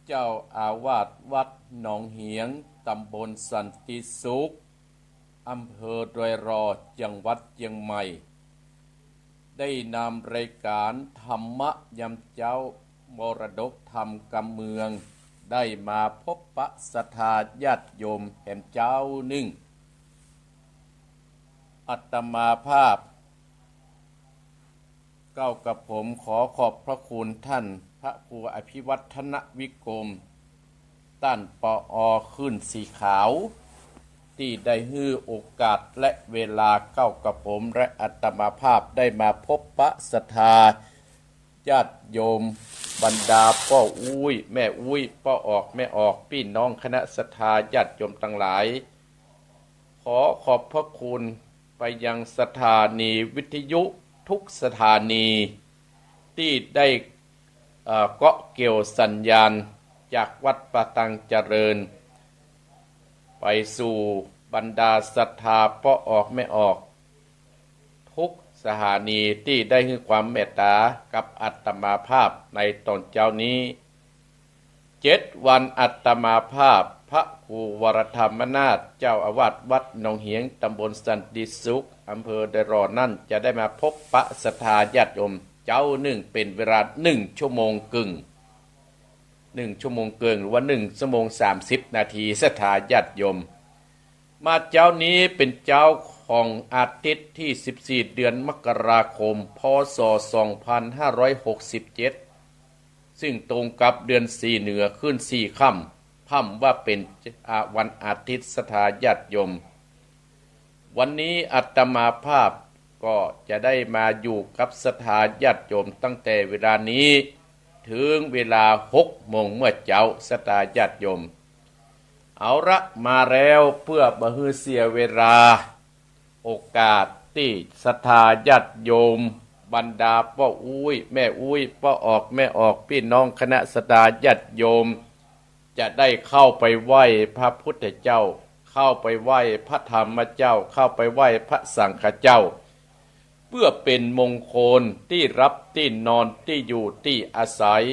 เจ้าอาวาสวัดหนองเหียงตำบลสันติสุขอำเภอดอยรอจังหวัดเชียงใหม่ได้นำรายการธรรมยามเจ้ามรดกธรรมกำเมืองได้มาพบปะศรัทธาญาติโยมแห่งเจ้าหนึ่งอาตมาภาพเก้ากับผมขอขอบพระคุณท่านพระครูอภิวัฒนวิกรมต้านปอขึ้นสีขาวที่ได้ให้โอกาสและเวลาเก้ากับผมและอาตมาภาพได้มาพบปะศรัทธาญาติโยมบรรดาพ่ออุ้ยแม่อุ้ยพ่อออกแม่ออกพี่น้องคณะศรัทธาญาติโยมทั้งหลายขอขอบพระคุณไปยังสถานีวิทยุทุกสถานีที่ได้เกาะเกี่ยวสัญญาณจากวัดประตังเจริญไปสู่บรรดาศรัทธาพ่อออกแม่ออกทุกสถานีที่ได้ให้ความเมตตากับอาตมาภาพในตอนเจ้านี้7 วันอาตมาภาพพระครูวรธรรมนาถเจ้าอาวาสวัดหนองเหียงตำบลสันติสุขอำเภอดอยรอนั่นจะได้มาพบปะศรัทธาญาติโยมเจ้าหนึ่งเป็นเวลา1 ชั่วโมงครึ่ง1 ชั่วโมงเกินหรือว่า1 ชั่วโมง 30 นาทีศรัทธาญาติโยมมาเจ้านี้เป็นเจ้าของอาทิตย์ที่14 เดือนมกราคมพศ2567ซึ่งตรงกับเดือน4เหนือขึ้น4ค่ำค่ำว่าเป็นวันอาทิตย์ศรัทธาญาติโยมวันนี้อาตมาภาพก็จะได้มาอยู่กับศรัทธาญาติโยมตั้งแต่เวลานี้ถึงเวลา6 โมงเมื่อเจ้าศรัทธาญาติโยมเอาละมาแล้วเพื่อบ่ให้เสียเวลาโอกาสที่ศรัทธาญาติโยมบรรดาพ่ออุ้ยแม่อุ้ยพ่อออกแม่ออกพี่น้องคณะศรัทธาญาติโยมจะได้เข้าไปไหว้พระพุทธเจ้าเข้าไปไหว้พระธรรมเจ้าเข้าไปไหว้พระสังฆเจ้าเพื่อเป็นมงคลที่รับที่นอนที่อยู่ที่อาศัย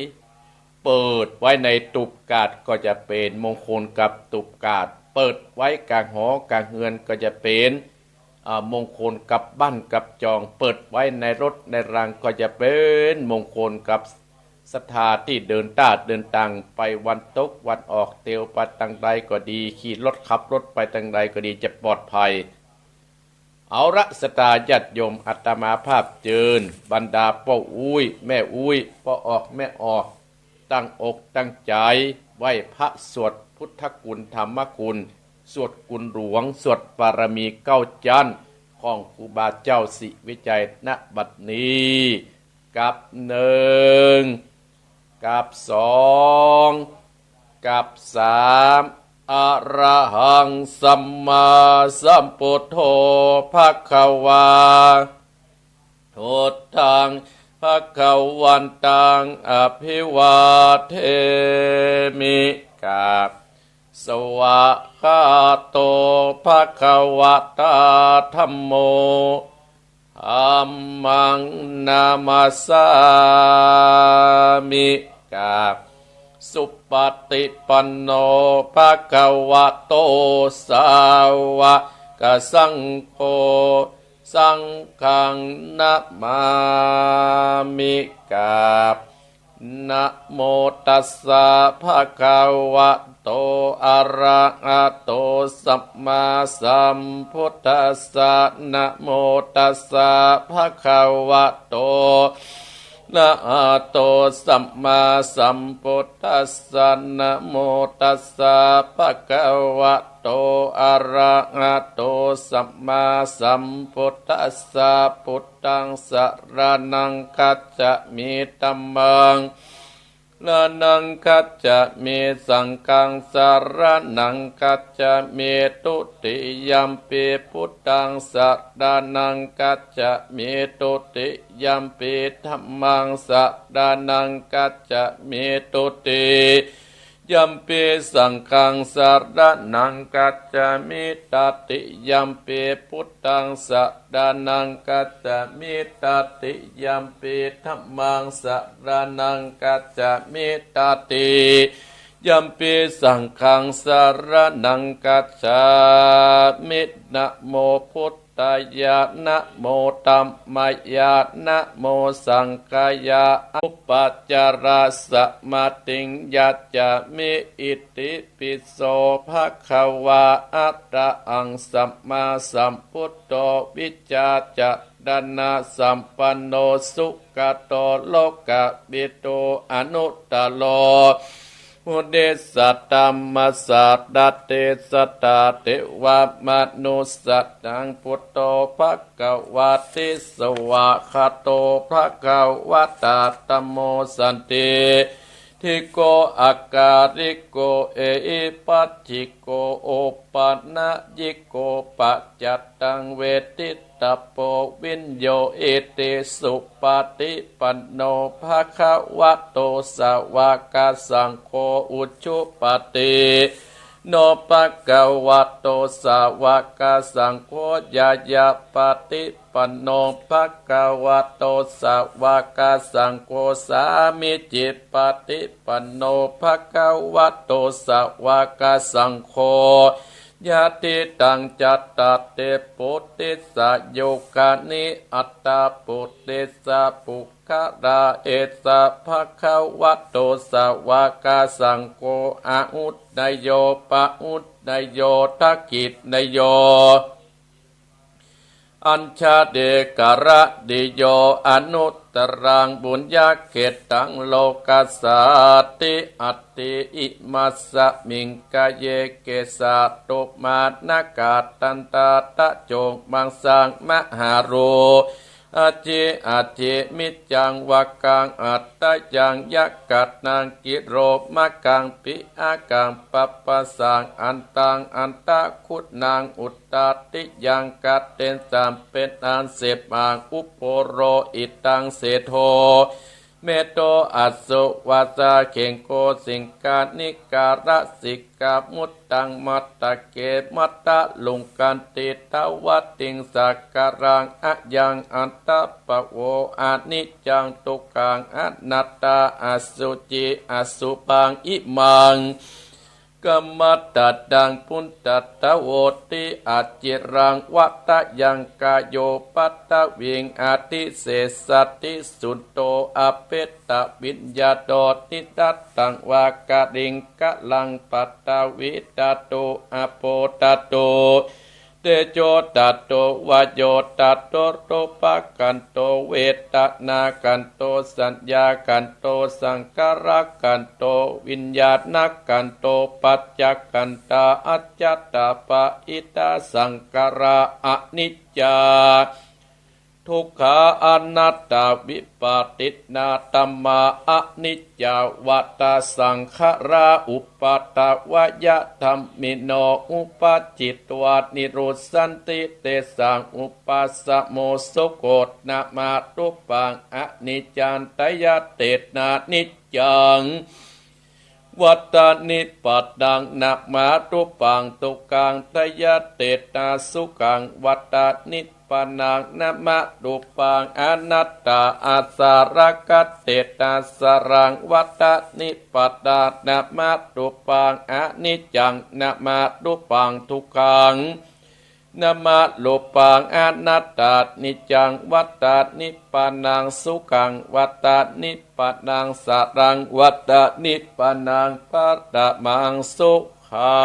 เปิดไว้ในตุบกาดก็จะเป็นมงคลกับตุบกาดเปิดไว้กลางหอกลางเฮือนก็จะเป็นมงคลกับบ้านกับจองเปิดไว้ในรถในรางก็จะเป็นมงคลกับศรัทธาที่เดินเดินทางไปวันตกวันออกเตียวไปทางใดก็ดีขี่รถขับรถไปทางใดก็ดีจะปลอดภัยเอาละศรัทธาญาติโยมอาตมาภาพเจิญบรรดาพ่ออุ้ยแม่อุ้ยพ่อออกแม่ออกตั้งอกตั้งใจไหว้พระสวดพุทธคุณธรรมคุณสวดกุลหลวงสวดบารมี9 จันทร์ของครูบาเจ้าสิวิจัยณบัดนี้กับ1กับ2กับ3อะระหังสัมมาสัมพุทโธภควาพุทธังภวันตังอภิวาเทมิกับสวะคาโตภควตาธัมโมธัมมังนามัสสามิกับสุปฏิปันโนภควโตสาวกสังโฆสังฆังนะมามิกับนะโมตัสสะภะคะวะโตอะระหะโตสัมมาสัมพุทธัสสะนะโมตัสสะภะคะวะโตนะหะโตสัมมาสัมพุทธัสสะนะโมตัสสะภะคะวะโตอะระหะโตสัมมาสัมพุทธัสสะพุทธังสรณังคัจฉามิธัมมังสรณังคัจฉามิสังฆังสรณังคัจฉามิตุติยัมปิพุทธังสรณังคัจฉามิตุติยัมปิธัมมังสรณังคัจฉามิตุติยัมปิสังฆังสรณังคัจฉามิตติยัมปิพุทธังสรณังคัจฉามิตติยัมปิธัมมังสรณังคัจฉามิตติ ยัมปิสังฆังสารนังกัจฉามินะโมพุทธายะนะโมธัมมายะนะโมสังฆายะอุปัจจาราสมาติงยัจจามิอิติปิโสภะคะวะอะระหังสัมมาสัมพุทโธวิจจาจะดานาสัมปันโนสุขโตโลกบิโตอนุตตโลมุเดสัตตัมมัสสัตตเตสัตตาเทวมนุสัตตังพุทโธภควาติสวะคาโตภควตาธัมโมสันติทิโกอาการิโกเอปัจจิโกโอปันนะยิโกปัจจัตตังเวทิตาโปวินโยเอเตสุปฏิปันโนภะคะวะโตสาวกสังโฆอุชุปฏิโนภะคะวะโตสาวกสังโฆยายาปฏิปันโนภะคะวะโตสาวกสังโฆสามิจิปฏิปันโนภะคะวะโตสาวกสังโฆยะติตังจัตตาเตปุติสะโยกานิอัตตาปุติสะปุคราเอสะภะคะวะโตสาวกสังโฆอาอุตนโยปะอุตนโยทักขิตนโยอัญชาเดกระดิโยอนุตตรังบุญญาเขตังโลกัสสติอัตติอิมัสสมิงกะเยเกสะตุมานากาตันตาตะโจงมังสังมหาโรอาจิอาจิมิจังวะกังอัตตยังยักกัดนางกิโรมะกังปิอากังปัปปะสังอันตังอันตะคุตนางอุตตติยังกัดเตนสามเป็นอันเสพมางอุปโปโรอิตังเสโทเมโตอัสสุวาจาเข่งโกสิงกานิการะสิกามุตตังมัตตะเกมัตตะลุงกันติตวัตติงสักการังอะยังอันตะปะโวอานิจจังตุกังอนัตตาอสุจิอสุปังอิมังกัมมัตตดังพุนตัตตะโวติอาจิรังวัตตะยังกายโยปัตตะวิงอาทิเสสติสุตโตอเปตตะวิญญาโตติตัตตังวากะดิงกะลังปัตตะวิตาโตอโปตะโตเตโจตัตโตวายโยตัตโตโตปะกันโตเวตนากันโตสัญญากันโตสังการะกันโตวิญญาณกันโตปัจจกันตาอัจจตาปะอิตาสังการะอนิจจาทุกขาอนัตตาวิปาตินาตัมมาอนิจจาวัตตสังขราอุปาตวยะธรรมิโนอุปจิตวานิโรสันติเตสังอุปัสสโมสุโกตนามาตุปังอนิจจันตยเตนานิจจังวัตตานิปัตตังนักมาตุปังตุกังตยเตนาสุกังวัตตานิปนังนัมะตุปังอนัตตาอาสารกัตเตนาสรังวัตตานิปัตตานัมะตุปังอนิจจังนัมะตุปังทุกขังนัมะโลปังอนัตตานิจังวัตตานิปนังสุขังวัตตานิปนังสรังวัตตานิปนังปัตตมังสุขั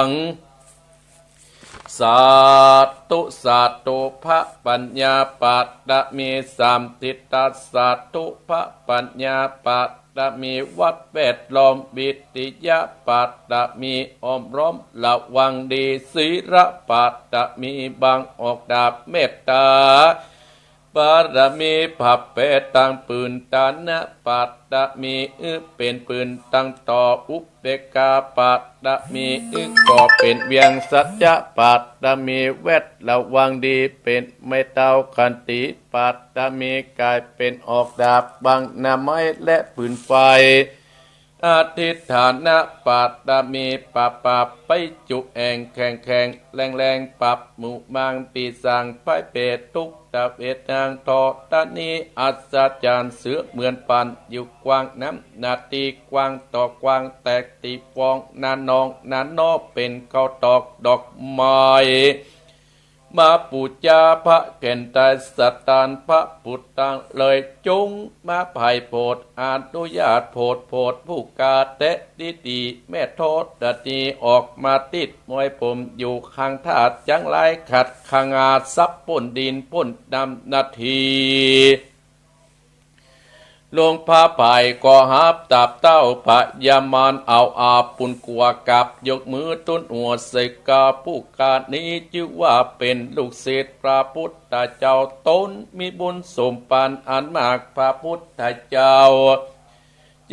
งสาธุภะปัญญาปัตตมีสามทิฏฐัสสาธุภะปัญญาปัตตมีวัดแวดล้อมบิติยะปัตตมีอ้อมร้อมระวังดีศีระปัตตมีบังออกดาบเมตตาปารมีภัพเปตังปืนตานะปัตตมีเป็นปืนตั้งต่ออุเบกขาปัตตมีก็เป็นเวียงสัจจะปัตตมีเวทระวังดีเป็นไม่เต้าขันติปัตตมีกายเป็นออกดาบบังนาไม้และปืนไฟ อธิษฐานะปัตตามีปะปะไปจุแองแข่งแข่งแรงแรงปับหมู่บางปีสังไปเปตทุกตะเวทนางทอตานีอัศจรรย์เสือเหมือนปันอยู่กว้างน้ำนาตีกว้างต่อกว้างแตกตีฟองนานองนานอเป็นเขาตอกดอกไม้มาปูจาพระเก่นตายสัตตานพระพุทธังเลยจงมาไผ่โพดอนุญาตโพดผู้กาเตะดีแม่โทษดตีออกมาติดมวยผมอยู่ข้างถาดจังไรขัดขางาซับป่นดินป่นดำนาทีลงพาไผ่ก็หับตับเต้าพะยามานเอาอาปุนกัวกับยกมือต้นหัวใส่กาผู้กานี้ชื่อว่าเป็นลูกศิษย์พระพุทธเจ้าตนมีบุญสมปานอันมากพระพุทธเจ้า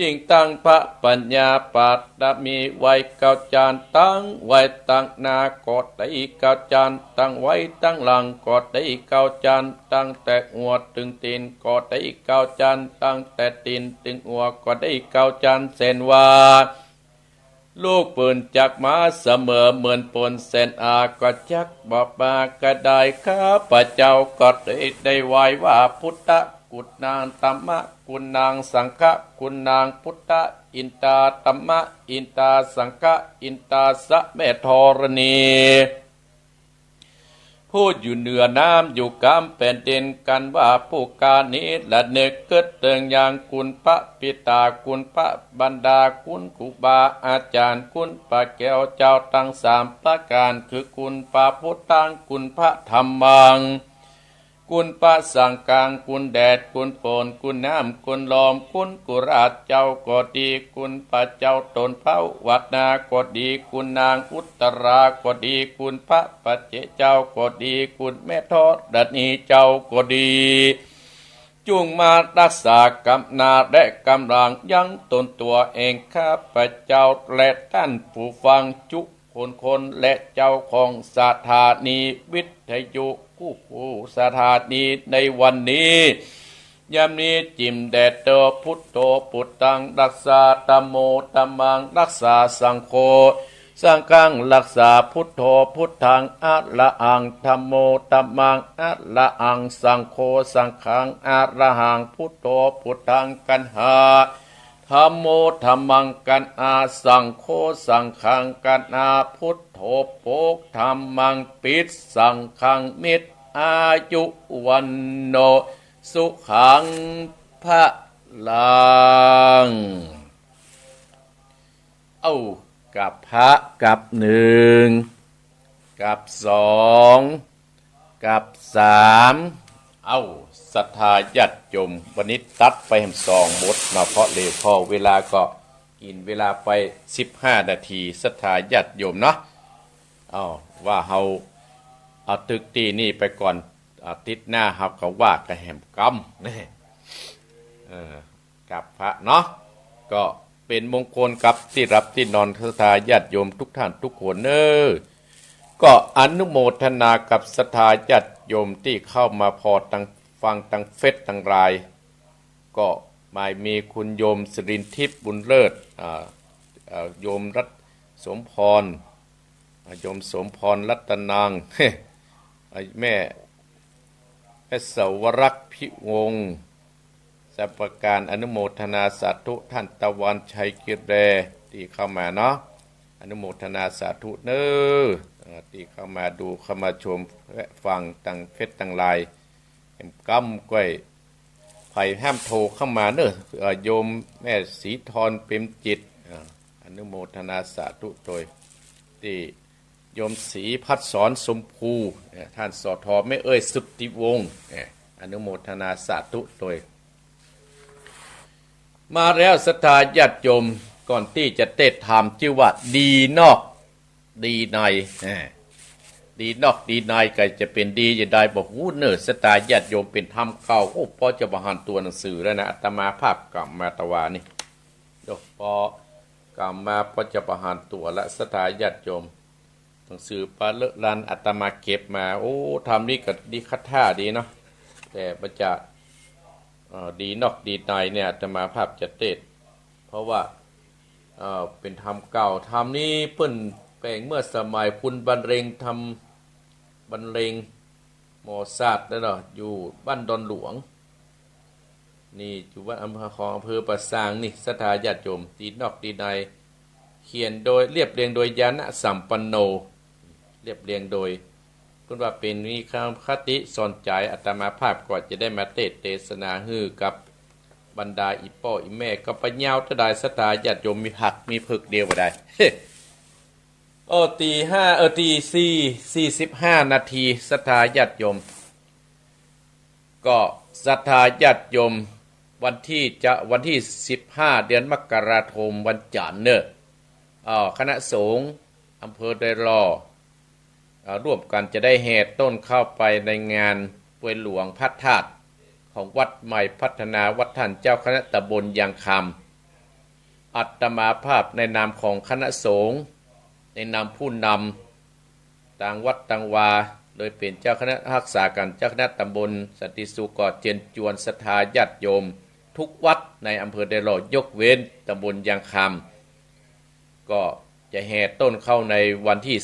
ยิ่งตั้งพระปัญญาปัตตมีไว้เก้าจานตั้งไว้ตั้งหน้ากอดได้เก้าจานตั้งไว้ตั้งหลังกอดได้เก้าจานตั้งแต่หัวถึงตีนกอดได้เก้าจานตั้งแต่ตีนถึงหัวกอดได้เก้าจานเส้นว่าลูกปืนจักมาเสมอเหมือนปนเส้นอาก็จักบอกมากระได้ข้าพระเจ้าก็ได้ไหวว่าพุทธกุณนางธรรมะกุณนางสังฆะกุณนางพุทธอินตาธรรมะอินตาสังฆะอินตาสะแม่ธรณีพูดอยู่เหนือน้ำอยู่กลางแผ่นดินกันว่าผู้การนี้ละเนกเกิดเติงอย่างคุณพระปิตาคุณพระบรรดาคุณครูบาอาจารย์คุณพระแก้วเจ้าทั้งสามประการคือคุณพระพุทธังคุณพระธรรมังคุณพระสังฆังคุณแดดคุณฝนคุณน้ำคุณลมคุณกุราชเจ้าก็ดีคุณพระเจ้าตนเผาวัดนาก็ดีคุณนางอุตราก็ดีคุณพระปัจเจเจ้าก็ดีคุณแม่ทอดดันีเจ้าก็ดีจุงมารักษากำนาและกำลังยังตนตัวเองข้าพระเจ้าและท่านผู้ฟังจุคนและเจ้าของสถานีวิทยุผู้สถานีในวันนี้ยามนี้จิมแดดเตอพุทโธพุทธังรักษาธัมโมธัมมังรักษาสังโฆสังฆังรักษาพุทโธพุทธังอะระหังธัมโมธัมมังอะระหังสังโฆสังฆังอะระหังพุทโธพุทธังกันหาธัมโมธัมมังกันอาสังโฆสังฆังกันอาพุทโธโภคธัมมังปิดสังฆังมิตรอายุวันโนสุขังพระลังเอากับพระกับหนึ่งกับสองกับสามเอาศรัทธาญาติโยมวันนี้ตัดไปสองบทมาเพราะเร็วพอเวลาก็กินเวลาไป15 นาทีศรัทธาญาติโยมเนาะเอาว่าเฮาเอาตึกตีนี่ไปก่อนอาทิตย์หน้าครับเขาว่ากระแหมกำนี่กับพระเนาะก็เป็นมงคลกับที่รับที่นอนศรัทธาญาติโยมทุกท่านทุกคนก็อนุโมทนากับศรัทธาญาติโยมที่เข้ามาพอตั้งฟังตั้งเฟซตั้งรายก็มามีคุณโยมสรินทิพย์บุญเลิศโยมรัตสมพรโยมสมพรรัตนางแม่สวรักษ์พิวงศ์สัพการอนุโมทนาสาธุท่านตะวันชัยกิรแรที่เข้ามาเนาะอนุโมทนาสาธุที่เข้ามาดูเข้ามาชมและฟังตั้งเฟซตั้งไลน์เห็นกำก้อยไผ่ห้ามโทรเข้ามาโยมแม่ศรีธรเปรมจิตอนุโมทนาสาธุโดยที่โยมศรีพัฒสอนสมภูท่านสทไม่สุทธิวงศ์อนุโมทนาสาธุโดยมาแล้วศรัทธาญาติโยมก่อนที่จะเทศธรรมชื่อว่าดีนอกดีในดีนอกดีในก็จะเป็นดีจะได้บอกศรัทธาญาติโยมเป็นธรรมเก่าพอจะบรรหารตัวหนังสือแล้วนะอาตมาภาพกลับมาตะวานี่พอกลับมาพอจะบรรหารตัวและศรัทธาญาติโยมหนังสือปาเลรันอาตมาเก็บมาทำนี่ก็ดีคัดท่าดีเนาะแต่มันจะดีนอกดีในเนี่ยอาตมาภาพจะเทศเพราะว่า เป็นธรรมเก่าธรรมนี้เปิ้นแปลงเมื่อสมัยคุณบรรเลงทำบรรเลงหมอศาสตร์นั่นเนาะอยู่บ้านดอนหลวงนี่อยู่บ้านอำเภอของอำเภอปะซางนี่สถาญาติโยมตีนอกตีในเขียนโดยเรียบเรียงโดยยานะสัมปันโนเรียบเรียงโดยเพิ่นว่าเป็นมีคำคติสอนใจอาตมาภาพก่อนจะได้มาเทศนาฮือกับบรรดาอีป้ออีแม่ก็ไปยาวเท่าใดสถาญาติโยมมีหักมีผึกเดียวบ่ได้ ตีห้าตี45 นาทีศรัทธาญาติโยมก็ศรัทธาญาติโยมวันที่15 เดือนมกราคมวันจันทร์เนอะคณะสงฆ์อำเภอไดรอร่วมกันจะได้แห่ต้นเข้าไปในงานป่วยหลวงพระธาตุของวัดใหม่พัฒนาวัดท่านเจ้าคณะตำบลยางคำอัตมาภาพในนามของคณะสงฆ์ในนามผู้นำต่างวัดต่างวาโดยเป็นเจ้าคณะรักษาการเจ้าคณะตำบลสันติสุขกอดเจียนจวนศรัทธาญาติโยมทุกวัดในอำเภอไดรอยกเว้นตำบลยางคำก็จะแห่ต้นเข้าในวันที่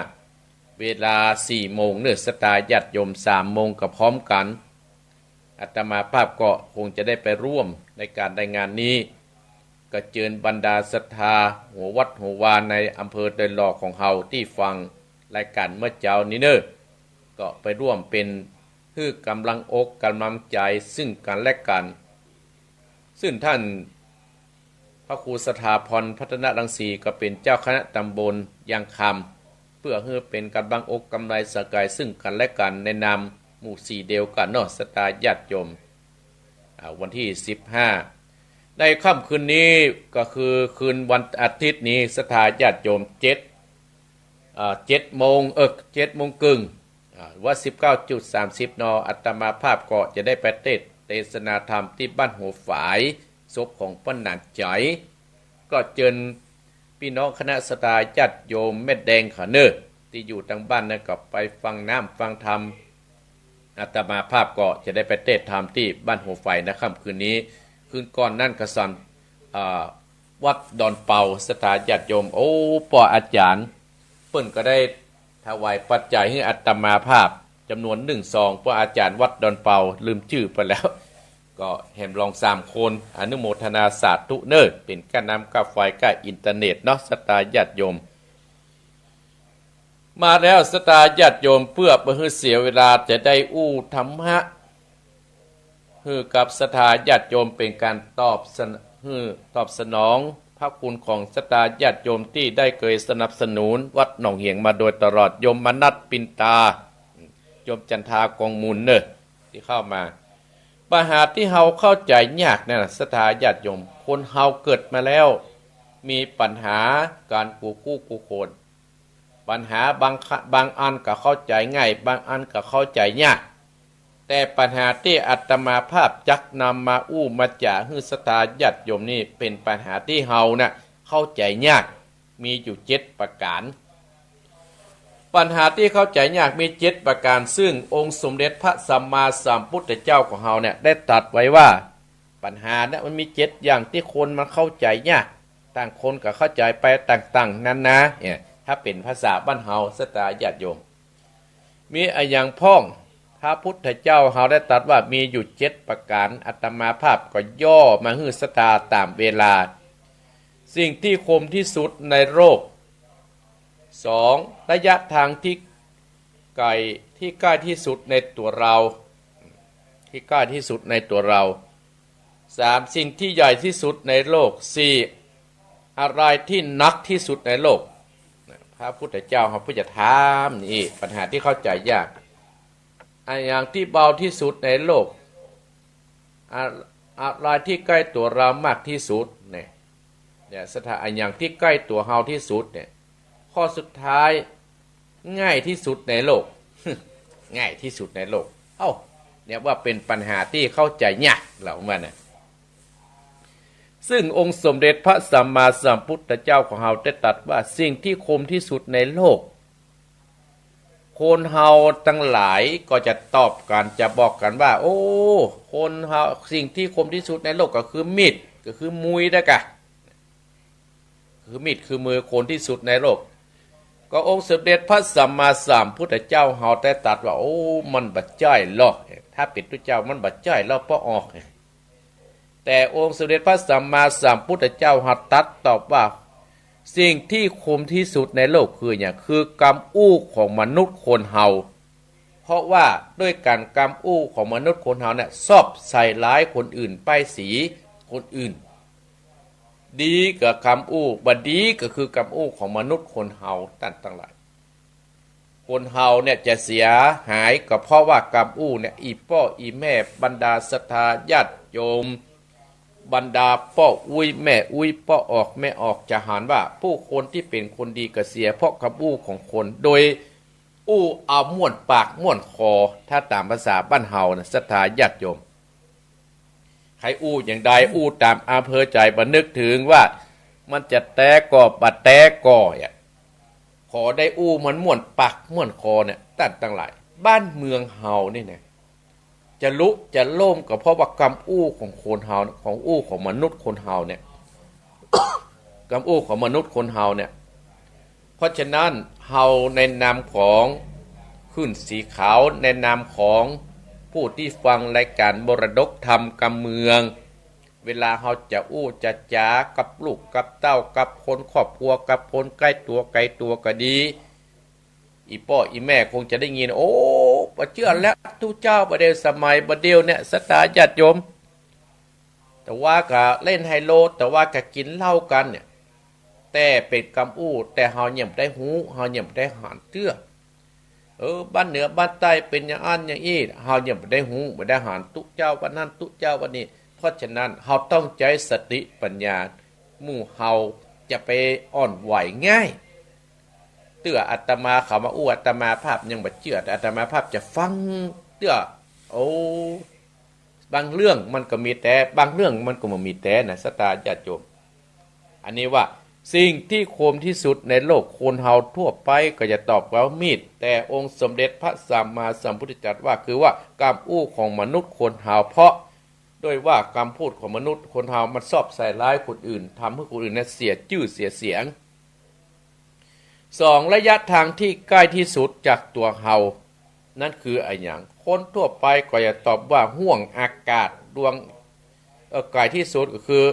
15เวลา4 โมงเนื้อศรัทธาญาติโยม3 โมงก็พร้อมกันอาตมาภาพก็คงจะได้ไปร่วมในการได้งานนี้ก็เชิญบรรดาศรัทธาหัววัดหัววาในอำเภอไดรอของเฮาที่ฟังรายการเมื่อเจ้านี้เนอะก็ไปร่วมเป็นคือกำลังอกกำลังใจซึ่งกันและกันซึ่งท่านพระครูสถาพรพัฒนรังสีก็เป็นเจ้าคณะตำบลยางคำเพื่อให้เป็นกำลังอกกำลังสกายซึ่งกันและกันในนามหมู่4เดียวกันเนาะสตาญาติโยมวันที่15ในค่ำคืนนี้ก็คือคืนวันอาทิตย์นี้สถาญาติโยม7 โมง7 โมงครึ่งว่า 19.30 น.อัตมาภาพก็จะได้ไปเทศนาธรรมที่บ้านหัวฝายศพของป้าหนานใจก็เชิญพี่น้องคณะสถาญาติโยมแม่แดงขาเนอที่อยู่ทางบ้านนั่นก็ไปฟังน้ำฟังธรรมอาตมาภาพก็จะได้ไปเทศธรรมที่บ้านหัวไฟนะค่ำคืนนี้คืนก่อนนั่นก็สั่นวัดดอนเป่าสถาญาติโยมปออาจารย์เปิ้นก็ได้ถวายปัจจัยให้อาตมาภาพจำนวน1 ซองปออาจารย์วัดดอนเป่าลืมชื่อไปแล้วก็แห่มลอง3 คนอนุโมทนาสาธุเนอเป็นก้าน้ำก้าไฟก้าอินเทอร์เน็ตเนาะสถาญาติโยมมาแล้วสถาญาติโยมเพื่อบ่ให้เสียเวลาจะได้ธรรมะคือกับสถาญาติโยมเป็นการตอบสนองพระคุณของสถาญาติโยมที่ได้เคยสนับสนุนวัดหนองเหียงมาโดยตลอดโยมมนัสปินตาโยมจันทากองมูลเนอะที่เข้ามาปัญหาที่เฮาเข้าใจยากนั่นสถาญาติโยมคนเฮาเกิดมาแล้วมีปัญหาการกู้โคนปัญหาบางอันก็เข้าใจง่ายบางอันก็เข้าใจยากแต่ปัญหาที่อาตมาภาพจักนำมามาจากฮือสถาญาติโยมนี่เป็นปัญหาที่เฮาน่ะเข้าใจยากมีอยู่7 ประการปัญหาที่เข้าใจยากมี7 ประการซึ่งองค์สมเด็จพระสัมมาสัมพุทธเจ้าของเฮาเนี่ยได้ตรัสไว้ว่าปัญหาเนี่ยมันมี7 อย่างที่คนมันเข้าใจยากต่างคนก็เข้าใจไปต่างๆนั้นนะเนี่ยถ้าเป็นภาษาบ้านเฮาสถาญาติโยมมีอย่างพ้องพระพุทธเจ้าเฮาได้ตรัสว่ามีอยู่7 ประการอาตมาภาพก็ย่อมาฮือสตาตามเวลาสิ่งที่คมที่สุดในโลก2ระยะทางที่ใกล้ที่สุดในตัวเรา3สิ่งที่ใหญ่ที่สุดในโลก4อะไรที่หนักที่สุดในโลกพระพุทธเจ้าเขาพุทธถามนี่ปัญหาที่เข้าใจยากอย่างที่เบาที่สุดในโลกอะไรที่ใกล้ตัวเรามากที่สุดเนี่ยสถานอย่างที่ใกล้ตัวเฮาที่สุดเนี่ยข้อสุดท้ายง่ายที่สุดในโลก ง่ายที่สุดในโลกเนี่ยว่าเป็นปัญหาที่เข้าใจยากเหล่ามันนะซึ่งองค์สมเด็จพระสัมมาสัมพุทธเจ้าของเฮาได้ตรัสว่าสิ่งที่คมที่สุดในโลกคนเฮาทั้งหลายก็จะตอบกันจะบอกกันว่าคนเฮาสิ่งที่คมที่สุดในโลกก็คือมีดก็คือมุยนะกะ คือมีดคือมือคนที่สุดในโลกก็องค์สมเด็จพระสัมมาสัมพุทธเจ้าเฮาแต่ตัดว่าโอ้มันบัดจ้อยหรอกถ้าเป็นพระเจ้ามันบัดจ้อยแล้วป้อออกแต่องค์สมเด็จพระสัมมาสัมพุทธเจ้าเฮาตัดตอบว่าสิ่งที่คมที่สุดในโลกคืออย่างคือกรรมอู้ของมนุษย์คนเฮาเพราะว่าด้วยการกรรมอู้ของมนุษย์คนเฮาเนี่ยชอบใส่ร้ายคนอื่นป้ายสีคนอื่นดีกับคำอู้บดีก็คือกรรมอู้ของมนุษย์คนเฮาตั้งหลายคนเฮาเนี่ยจะเสียหายก็เพราะว่ากรรมอู้เนี่ยอีพ่ออีแม่บรรดาศรัทธาญาติโยมบรรดาพ่ออุ้ยแม่อุ้ยพ่อออกแม่ออกจะหารว่าผู้คนที่เป็นคนดีก็เสียเพราะคำอู้ของคนโดยอู้เอาม่วนปากม่วนคอถ้าตามภาษาบ้านเฮานะศรัทธาญาติโยมใครอู้อย่างใดอู้ตามอำเภอใจบันนึกถึงว่ามันจะแตกก่อบัดแตกก่อขอได้อู้มันม่วนปากม่วนคอเนี่ยตั้งหลายบ้านเมืองเฮานี่เนี่ยจะลุจะโล่มก็เพราะว่ากรรมอู้ของคนเฮาของอู้ของมนุษย์คนเฮาเนี่ย กรรมอู้ของมนุษย์คนเฮาเนี่ยเพราะฉะนั้นเฮาในนามของขึ้นสีขาวในนามของผู้ที่ฟังรายการมรดกธรรมกำเมืองเวลาเฮาจะอู้จะจ๋ากับลูกกับเต้ากับคนครอบครัวกับคนใกล้ตัวไกลตัวก็ดีอีพ่ออีแม่คงจะได้ยินโอ้ประเชื่อแล้วทุกเจ้าประเดี๋ยวสมัยประเดี๋ยวเนี่ยศรัทธาญาติโยมแต่ว่าก็เล่นไฮโลแต่ว่าก็กินเหล้ากันเนี่ยแต่เป็นกำอู้แต่เฮาเนี่ยได้หูเฮาเนี่ยได้หานเตื้อบ้านเหนือบ้านใต้เป็นอย่างอันอย่างอี้เฮาเนี่ยได้หูไม่ได้หานทุกเจ้าวันนั้นทุกเจ้าวันนี้เพราะฉะนั้นเฮาต้องใจสติปัญญาหมู่เฮาจะไปอ่อนไหวง่ายเตื้ออาตมาเขามาอู้อาตมาภาพยังบ่เชื่อแต่อาตมาภาพจะฟังเตื้อ บางเรื่องมันก็มีแต่บางเรื่องมันก็ไม่มีแต่นะสตาญาติโยมอันนี้ว่าสิ่งที่คมที่สุดในโลกคนเฮาทั่วไปก็จะตอบว่ามีดแต่องค์สมเด็จพระสัมมาสัมพุทธเจ้าว่าคือว่าการอู้ของมนุษย์คนเฮาเพราะด้วยว่าการพูดของมนุษย์คนเฮามันชอบใส่ร้ายคนอื่นทำให้คนอื่นนั้นเสียชื่อเสียเสียงสองระยะทางที่ใกล้ที่สุดจากตัวเฮานั่นคืออะไรอย่างคนทั่วไปก็จะตอบว่าห่วงอากาศดวงไกลที่สุดก็คือ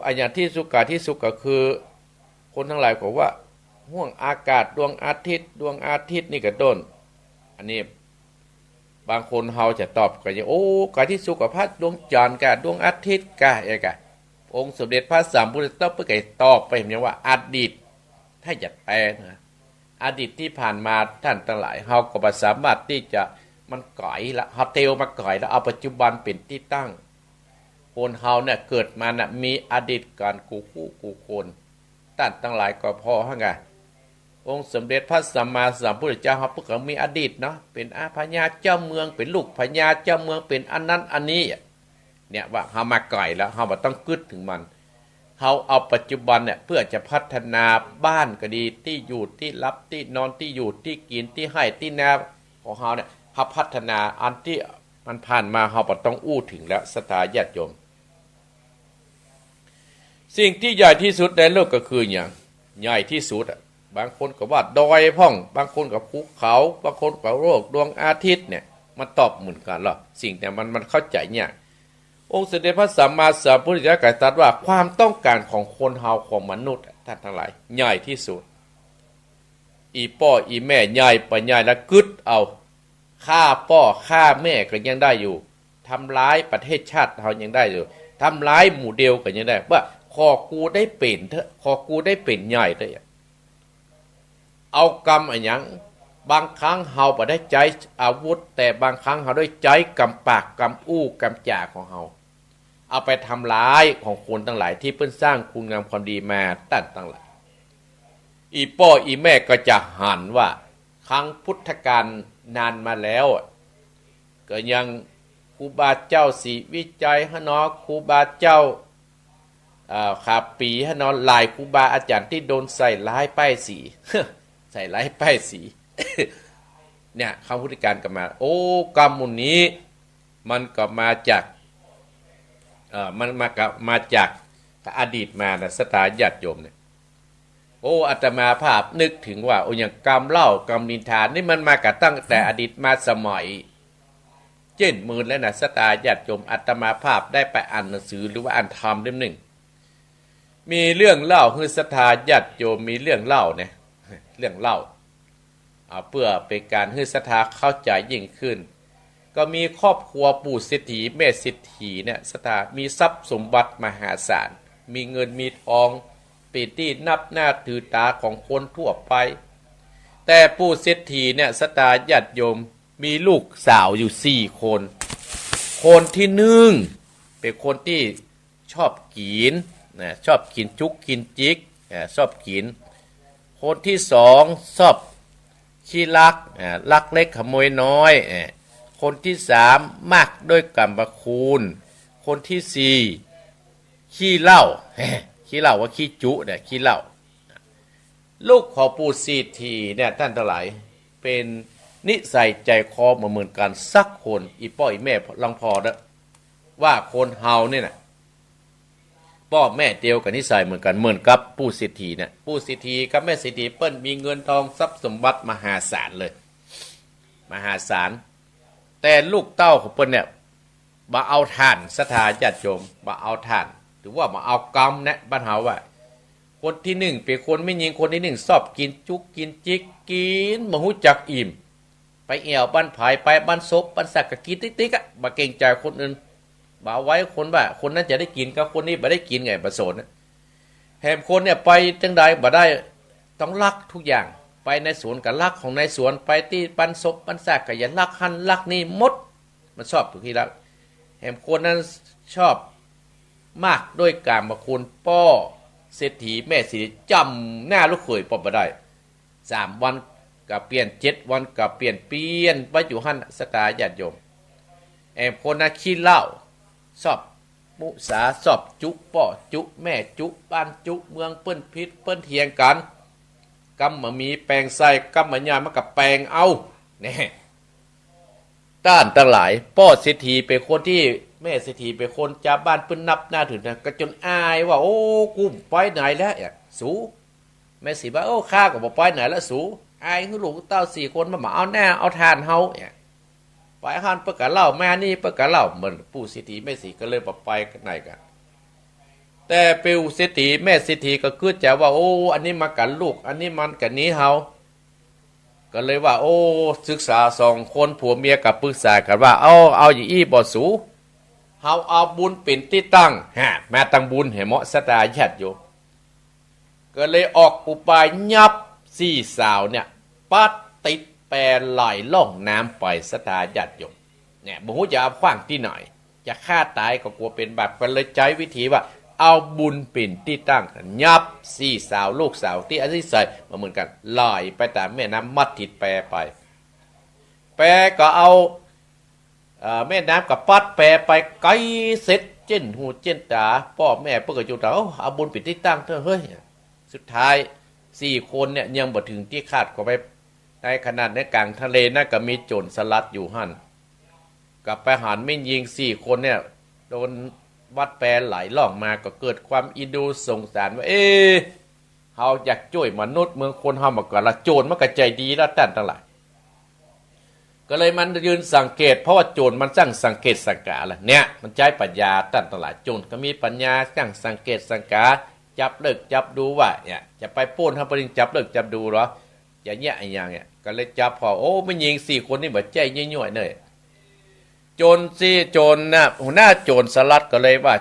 อันอย่างที่สุดไกลที่สุดก็คือคนทั้งหลายบอกว่าห่วงอากาศดวงอาทิตย์นี่ก็ต้นอันนี้บางคนเฮาจะตอบก็จะโอ้ไกลที่สุดกับพระดวงจันทร์กับดวงอาทิตย์กะอะไรกะองค์สมเด็จพระสัมพุทธเจ้าเพื่อไก่ตอบไปอย่างว่าอดีตถ้าจะแปลนะอดีตที่ผ่านมาท่านทั้งหลายเฮาก็บ่สามารถที่จะมันก่อยละเฮาเตวมาก่อยแล้วเอาปัจจุบันเป็นที่ตั้งคนเฮาเนี่ยเกิดมาน่ะมีอดีตการกูคู่กูคนท่านทั้งหลายก็พอฮะไงองค์สมเด็จพระสัมมาสัมพุทธเจ้าเฮาเพิ่งมีอดีตเนาะเป็นอาพญาเจ้าเมืองเป็นลูกพญาเจ้าเมืองเป็นอันนั้นอันนี้เนี่ยว่าเฮามาก่อยแล้วเฮาบ่ต้องกึดถึงมันเฮาเอาปัจจุบันเนี่ยเพื่อจะพัฒนาบ้านก็ดีที่อยู่ที่รับที่นอนที่อยู่ที่กินที่ให้ที่นาของเฮาเนี่ยเฮาพัฒนาอันที่มันผ่านมาเฮาบ่ต้องอู้ถึงแล้วศรัทธาญาติโยมสิ่งที่ใหญ่ที่สุดในโลกก็คืออย่างใหญ่ที่สุดบางคนก็ว่าดอยพ่องบางคนก็ภูเขาบางคนก็โลกดวงอาทิตย์เนี่ยมันตอบเหมือนกันหรอสิ่งแต่มันเข้าใจเนี่ยองค์สมเด็จพระสัมมาสัมพุทธเจ้าตรัสว่าความต้องการของคนเฮาของมนุษย์ท่านทั้งหลายใหญ่ที่สุดอีพ่ออีแม่ใหญ่ปะใหญ่แล้วกึดเอาฆ่าพ่อฆ่าแม่ก็ยังได้อยู่ทำร้ายประเทศชาติเฮายังได้อยู่ทำร้ายหมู่เดียวก็ยังได้ว่าขอกูได้เป็นเถอะขอกูได้เป็นใหญ่เถอะเอากรรมอะไรอย่างบางครั้งเฮาบ่ได้ใจอาวุธแต่บางครั้งเฮาได้ใจกำปากกำอู้กำจ่าของเฮาเอาไปทำร้ายของคนทั้งหลายที่เพิ่นสร้างคุณงามความดีมาตั้งหลายอีพ่ออีแม่ก็จะหันว่าครั้งพุทธกาลนานมาแล้วก็ยังครูบาเจ้าศรีวิจัยฮะเนาะครูบาเจ้าขาปีฮะเนาะหลายครูบาอาจารย์ที่โดนใส่ร้ายป้ายสี ใส่ร้ายป้ายสี เนี่ยคำพุทธการก็มาโอ้กรรมมุนนี้มันก็มาจากมันมาจาก ถ้าอดีตมานะศรัทธาญาติโยมเนี่ยโอ้อาตมาภาพนึกถึงว่าโอ้อย่างกรรมเล่ากรรมนินทานนี่มันมากระตั้งแต่อดีตมาสมัยเจ็ดหมื่นแล้วนะศรัทธาญาติโยมอาตมาภาพได้ไปอ่านหนังสือหรือว่าอ่านธรรมเล่มหนึ่งมีเรื่องเล่าคือศรัทธาญาติโยมมีเรื่องเล่าเนี่ยเรื่องเล่าเพื่อเป็นการให้ศรัทธาเข้าใจยิ่งขึ้นก็มีครอบครัวปู่เศรษฐีแม่เศรษฐีเนี่ยศรัทธามีทรัพย์สมบัติมหาศาลมีเงินมีทองเป็นที่นับหน้าถือตาของคนทั่วไปแต่ปู่เศรษฐีเนี่ยศรัทธาญาติโยมมีลูกสาวอยู่4 คนคนที่หนึ่งเป็นคนที่ชอบกินนะชอบกินจุกกินจิกชอบกินคนที่สองชอบขี้ลักลักเล็กขโมยน้อยคนที่สามมากด้วยกรรมคุณคนที่สี่ขี้เหล้าขี้เหล้าว่าขี้จุเนี่ยขี้เหล้าลูกของปู่เศรษฐีเนี่ยท่านทั้งหลายเป็นนิสัยใจคอเหมือนกันสักคนอีป้ออีแม่ลังพอนะว่าคนเฮาเนี่ยนะพ่อแม่เดียวกันนิสัยเหมือนกันเหมือนกับปู่เศรษฐีเนี่ยปู่เศรษฐีกับแม่เศรษฐีเปิ้ลมีเงินทองทรัพย์สมบัติมหาศาลเลยมหาศาลแต่ลูกเต้าของเปิ้ลเนี่ยมาเอาทานศรัทธาญาติโยมมาเอาทานหรือว่ามาเอากรรมเนี่ยบ้านเฮาว่าคนที่หนึ่งเป็นคนไม่ยิงคนที่หนึ่งชอบกินจุกกินจิกกินมาหูจักอิ่มไปเอี่ยวบ้านผายไปบ้านศพบ้านสักกะกินติ๊กๆอ่ะมาเก่งใจคนอื่นบ่าวไว้คนว่าคนนั้นจะได้กินกับคนนี้ไม่ได้กินไงประสนแถมคนเนี่ยไปจังใดบ่ได้ต้องลักทุกอย่างไปในสวนกับลักของในสวนไปที่บ้านศพบ้านสักกะอย่าลักหันลักนี่มดมันชอบทุกที่แล้วแถมคนนั้นชอบมากด้วยการมาคุณป้อเศรษฐีแม่เศรษฐีจำหน้าลูกเขยปอบบ่ได้3 วันกับเปลี่ยน7 วันกับเปลี่ยนไปอยู่หันสตาญาติโยมแอมคนน่ะขี้เหล้าชอบมุสาชอบจุป้อจุแม่จุบ้านจุเมืองเปิ้นพิษเปิ้นเถียงกันกำมามีแปลงใส่กำมายามากับแปลงเอาเนี่ยต้านทั้งหลายป้อเศรษฐีเป็นคนที่แม่เศรษฐีเป็นคนจากบ้านเปิ้นนับหน้าถือนะก็จนอายว่าโอ้กูไปไหนแล้วสูแม่สิว่าโอ้ข้าก็บ่ไปไหนแล้วสูอายคือลูกเต้า4 คนมาเอาแน่เอาทานเฮาไปหันเปิ้นก็เล่าแม่นี่เปิ้นก็เล่าเหมือนปู่เศรษฐีแม่สิก็เลยบ่ไปกันไหนกันแต่ปู่เศรษฐีแม่เศรษฐีก็คือจะว่าโอ้อันนี้มากันลูกอันนี้มันกันนี้เฮาก็เลยว่าโอ้ศึกษา2 คนผัวเมียกับปรึกษากันว่าเอาอย่างอี้บ่สูเฮาเอาบุญเป็นที่ตั้งแม่ตั้งบุญให้เหมาะสตาญาติโยมก็เลยออกอุบายยับ4 สาวเนี่ยปัดติดแปรไหลล่องน้ำไปสตาญาติโยมเนี่ยบ่ฮู้จะเอาขว้างที่ไหนจะฆ่าตายก็กลัวเป็นบาปก็เลยใช้วิธีว่าเอาบุญเป็นที่ตั้งยับ4 สาวลูกสาวที่อาศัยใส่มาเหมือนกันไหลไปตามแม่น้ำมัดติดแปรไปแปรก็เอาแม่น้ำกับปัดแปรไปไกลเสร็จเจ้นหูเจ้นตาพ่อแม่เปิดกระจุกเอาบุญเป็นที่ตั้งเถอะเฮ้ยสุดท้าย4 คนเนี่ยยังบ่ถึงที่คาดก็ไปในขนาดในกลางทะเลน่ะก็มีโจรสลัดอยู่หั่นกับไปหารไม่ยิง4 คนเนี่ยโดนวัดแปรไหลล่องมาก็เกิดความอินดูสงสารว่าเฮาอยากช่วยมนุษย์เมืองคนเฮามาก่อนละโจรมันก็ใจดีแล้วท่านทั้งหลายก็เลยมันยืนสังเกตเพราะว่าโจรมันสร้างสังเกตสังกาแหละเนี่ยมันใช้ปัญญาตั้งตลาดโจรก็มีปัญญาสร้างสังเกตสังกาจับเลิกจับดูว่าเนี่ยจะไปป้นทำปริญจับเลิกจับดูเหรออย่างเงี้ยอย่างเงี้ยก็เลยจับพอโอ้ไม่ยิง4 คนนี่แบบใจย่อยๆเลยโจรโจรน่ะหัวหน้าโจรสลัดก็เลยว่า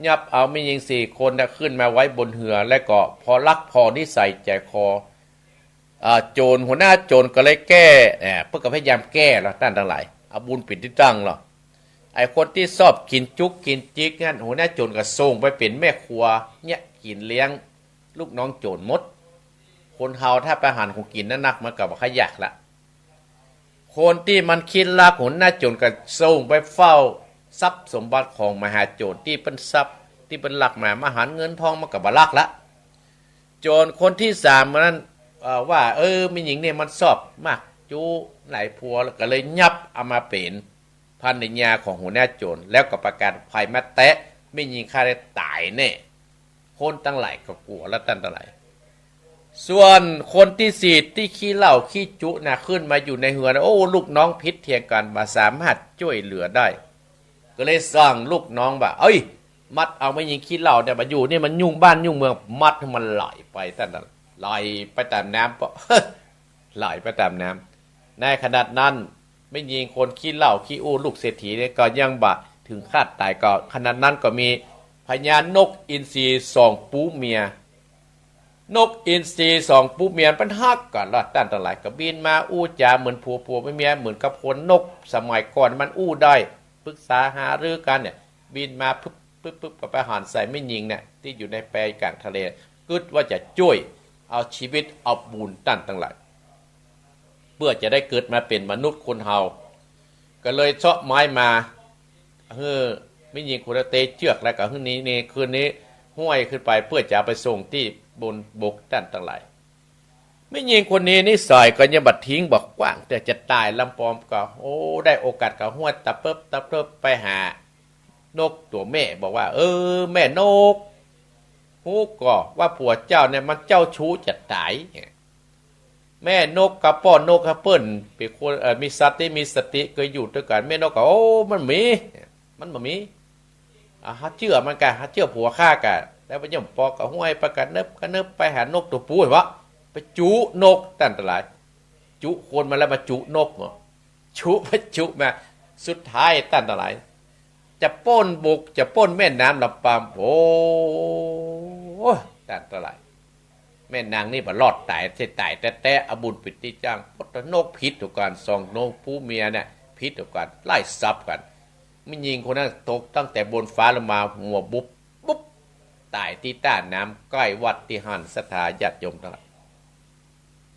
ยับเอาไม่ยิง4 คนน่ะขึ้นมาไว้บนเหือและก็พอลักพอนิสัยใจคอโจรหัวหน้าโจรก็เลยแก้เพื่อก็พยายามแก้แล้วท่านทั้งหลายเอาบุญปิดที่ตั้งหรอไอ้คนที่ชอบกินจุกกินจิกนั่นหัวหน้าโจรก็ส่งไปเป็นแม่ครัวเนี่ยกินเลี้ยงลูกน้องโจรหมดคนเฮาถ้าไปหารของกินนั่นนักมันกับขยะละคนที่มันคิดลักหัวหน้าโจรก็ส่งไปเฝ้าทรัพย์สมบัติของมหาโจรที่เป็นทรัพย์ที่เป็นหลักมาหารเงินทองมันกับลักละโจรคนที่3นั้นว่ามีหญิงเนี่ยมันชอบมากจูหลายผัวแล้วก็เลยยับเอามาเป็นภรรยาของหัวหน้าโจรแล้วก็ประกาศภัยมาแตะ ไม่ยิงฆ่าได้ตายแน่คนตั้งหลายก็กลัวแล้วตั้งหลายส่วนคนที่สี่ที่ขี้เหล้าขี้จุนะขึ้นมาอยู่ในเหือนโอ้ลูกน้องพิษเทียงกันมาสามารถช่วยเหลือได้ก็เลยสั่งลูกน้องว่าเอ้ยมัดเอาไม่ยิงขี้เหล้าเนี่ยมาอยู่นี่มันยุ่งบ้านยุ่งเมืองมัดให้มันไหลไปตั้งแต่ไหลไปตามน้ำเพราะ ไหลไปตามน้ำในขนาดนั้นไม่ยิงคนขี้เหล้าขี้อู้ลูกเศรษฐีเนี่ยก็ยังบะถึงคาดตายก็ขนาดนั้นก็มีพญานกอินทรีสองปูเมียนกอินทรีสองปูเมียเป็นฮักกันละตั้งแต่หลายก็บินมาอู้จาเหมือนผัวไม่เมียเหมือนกับคนนกสมัยก่อนมันอู้ได้ปรึกษาหารือกันเนี่ยบินมาปึ๊บกับไปหันใส่ไม่ยิงเนี่ยที่อยู่ในแปลกลางทะเลกึดว่าจะช่วยเอาชีวิตเอาบุญตั้งหลายเพื่อจะได้เกิดมาเป็นมนุษย์คนเฮาก็เลยเชาะไม้มาไม่ยิงคุณเตเชือกแล้วก็คืนนี้คืนนี้ห้วยขึ้นไปเพื่อจะไปส่งที่บนบกด้านต่างหลายไม่ยิงคนนี้นิสัยก็ยังบัดทิ้งบอกกว้างแต่จะตายลำปอมก็โอ้ได้โอกาสกับห้วยตะเปิบไปหานกตัวแม่บอกว่าแม่นกฮู้ก็ว่าผัวเจ้าเนี่ยมันเจ้าชู้จะตายแม่นกกับป้อนกกับเปิ้นเป็นคนมีสติเคยอยู่ด้วยกันแม่นกก็โอ้มันบ่มีฮัเชื่อมันกันฮัเชื่อผัวฆ่ากันแล้วไปย่อมปอกกับห้วยประกันเนิบไปหานกตัวปูเห็นปะไปจุนกตั้งแต่หลายจุคนมาแล้วมาจุนกเหรอจุมาสุดท้ายตั้งแต่หลายจะป้นบกจะป้นแม่น้ำลำปามโอ้ตั้งแต่หลายแม่นางนี่บ่รอดตายแต่อบุญปิดที่จ้างพดนกพิษถูกกันสองนกผู้เมียเนี่ยพิษถูกกันไล่ซับกันไม่ยิงคนนั้นตกตั้งแต่บนฟ้าลงมาหัวบุ๊บตายที่ต้านน้ำใกล้วัดที่หันสถาญาติโยมทั้งหลาย